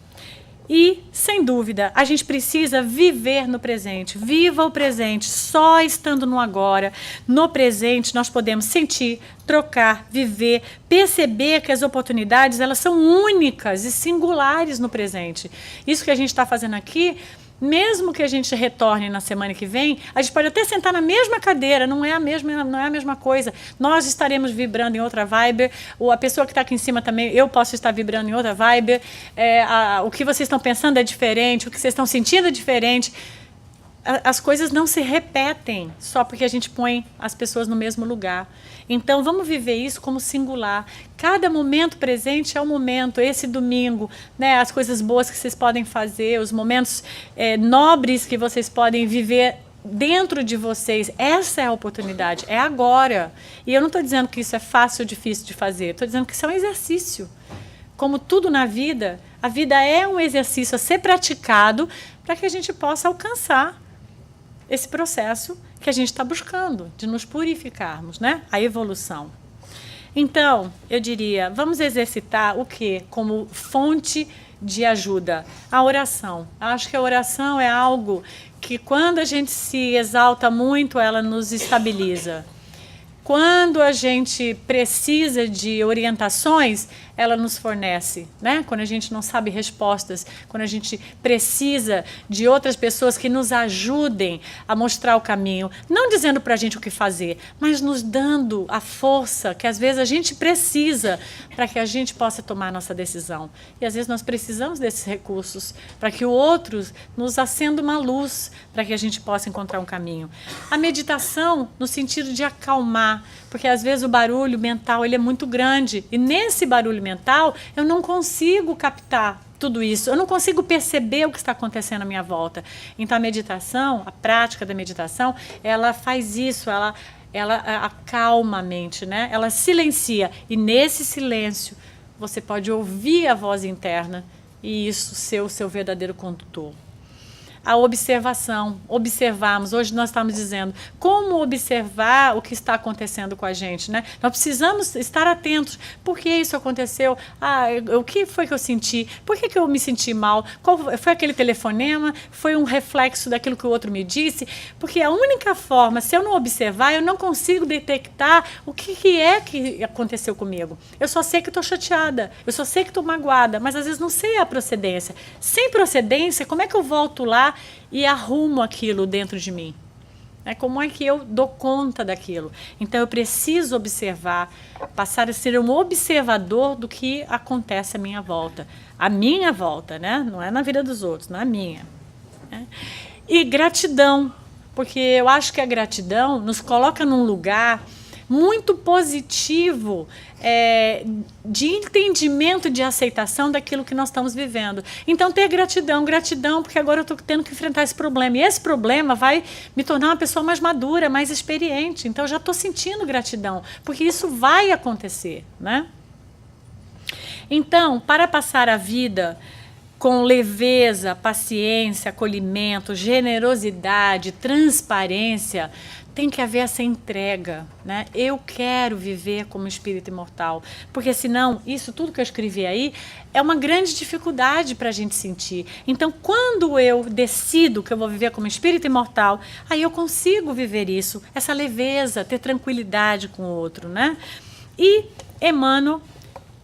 E, sem dúvida, a gente precisa viver no presente. Viva o presente, só estando no agora. No presente, nós podemos sentir, trocar, viver, perceber que as oportunidades elas são únicas e singulares no presente. Isso que a gente está fazendo aqui, mesmo que a gente retorne na semana que vem, a gente pode até sentar na mesma cadeira, não é a mesma coisa. Nós estaremos vibrando em outra vibe, ou a pessoa que está aqui em cima também, eu posso estar vibrando em outra vibe, o que vocês estão pensando é diferente, o que vocês estão sentindo é diferente. As coisas não se repetem só porque a gente põe as pessoas no mesmo lugar. Então, vamos viver isso como singular. Cada momento presente é um momento. Esse domingo, né, as coisas boas que vocês podem fazer, os momentos nobres que vocês podem viver dentro de vocês. Essa é a oportunidade, é agora. E eu não estou dizendo que isso é fácil ou difícil de fazer. Estou dizendo que isso é um exercício. Como tudo na vida, a vida é um exercício a ser praticado para que a gente possa alcançar esse processo que a gente está buscando, de nos purificarmos, né? A evolução. Então, eu diria, vamos exercitar o quê? Como fonte de ajuda? A oração. Acho que a oração é algo que, quando a gente se exalta muito, ela nos estabiliza. Quando a gente precisa de orientações, ela nos fornece, né? Quando a gente não sabe respostas, quando a gente precisa de outras pessoas que nos ajudem a mostrar o caminho, não dizendo para a gente o que fazer, mas nos dando a força que às vezes a gente precisa para que a gente possa tomar a nossa decisão. E às vezes nós precisamos desses recursos para que o outro nos acenda uma luz, para que a gente possa encontrar um caminho. A meditação no sentido de acalmar, porque às vezes o barulho mental ele é muito grande e nesse barulho mental eu não consigo captar tudo isso, eu não consigo perceber o que está acontecendo à minha volta. Então a meditação, a prática da meditação, ela faz isso, ela acalma a mente, né? Ela silencia e nesse silêncio você pode ouvir a voz interna e isso ser o seu verdadeiro condutor. a observação, observarmos. Hoje nós estamos dizendo como observar o que está acontecendo com a gente, né? Nós precisamos estar atentos. Por que isso aconteceu? O que foi que eu senti? Por que eu me senti mal? Qual foi aquele telefonema? Foi um reflexo daquilo que o outro me disse? Porque a única forma, se eu não observar, eu não consigo detectar o que é que aconteceu comigo. Eu só sei que estou chateada, eu só sei que estou magoada, mas às vezes não sei a procedência. Sem procedência, como é que eu volto lá e arrumo aquilo dentro de mim? Como é que eu dou conta daquilo? Então eu preciso observar, passar a ser um observador do que acontece à minha volta. A minha volta, né? Não é na vida dos outros, na minha. Né? E gratidão, porque eu acho que a gratidão nos coloca num lugar muito positivo, de entendimento, de aceitação daquilo que nós estamos vivendo. Então, ter gratidão, porque agora eu estou tendo que enfrentar esse problema. E esse problema vai me tornar uma pessoa mais madura, mais experiente. Então, eu já estou sentindo gratidão, porque isso vai acontecer, né? Então, para passar a vida com leveza, paciência, acolhimento, generosidade, transparência, tem que haver essa entrega, né? Eu quero viver como espírito imortal, porque senão, isso tudo que eu escrevi aí, é uma grande dificuldade para a gente sentir. Então, quando eu decido que eu vou viver como espírito imortal, aí eu consigo viver isso, essa leveza, ter tranquilidade com o outro, né? E Emmanuel,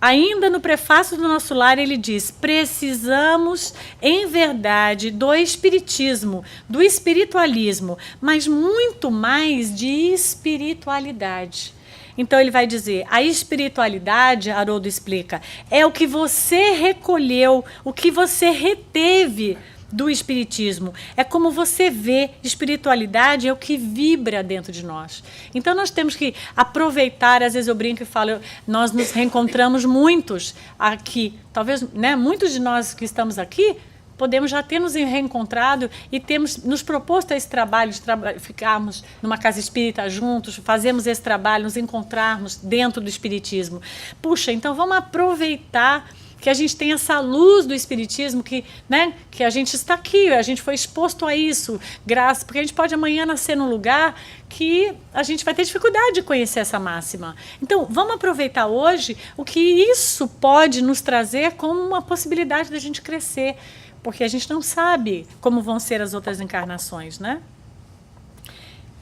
ainda no prefácio do Nosso Lar, ele diz: precisamos, em verdade, do espiritismo, do espiritualismo, mas muito mais de espiritualidade. Então ele vai dizer, a espiritualidade, Haroldo explica, é o que você recolheu, o que você reteve do espiritismo. É como você vê, espiritualidade é o que vibra dentro de nós. Então nós temos que aproveitar, às vezes eu brinco e falo, nós nos reencontramos muitos aqui, talvez, né, muitos de nós que estamos aqui, podemos já ter nos reencontrado e temos nos proposto esse trabalho de ficarmos numa casa espírita juntos, fazemos esse trabalho, nos encontrarmos dentro do espiritismo. Puxa, então vamos aproveitar que a gente tem essa luz do espiritismo, que, né, que a gente está aqui, a gente foi exposto a isso, graças, porque a gente pode amanhã nascer num lugar que a gente vai ter dificuldade de conhecer essa máxima. Então, vamos aproveitar hoje o que isso pode nos trazer como uma possibilidade da gente crescer, porque a gente não sabe como vão ser as outras encarnações, né?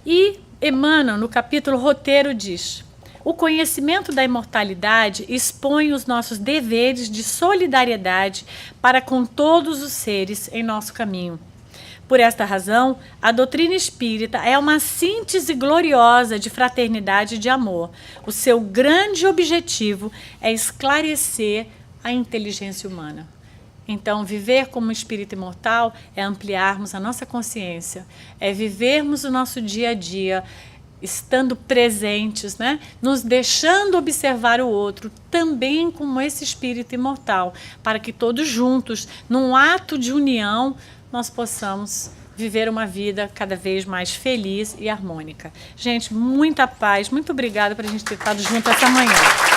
E Emmanuel, no capítulo Roteiro, diz: o conhecimento da imortalidade expõe os nossos deveres de solidariedade para com todos os seres em nosso caminho. Por esta razão, a doutrina espírita é uma síntese gloriosa de fraternidade e de amor. O seu grande objetivo é esclarecer a inteligência humana. Então, viver como espírito imortal é ampliarmos a nossa consciência, é vivermos o nosso dia a dia, estando presentes, né? Nos deixando observar o outro, também como esse espírito imortal, para que todos juntos, num ato de união, nós possamos viver uma vida cada vez mais feliz e harmônica. Gente, muita paz, muito obrigada por a gente ter estado junto essa manhã.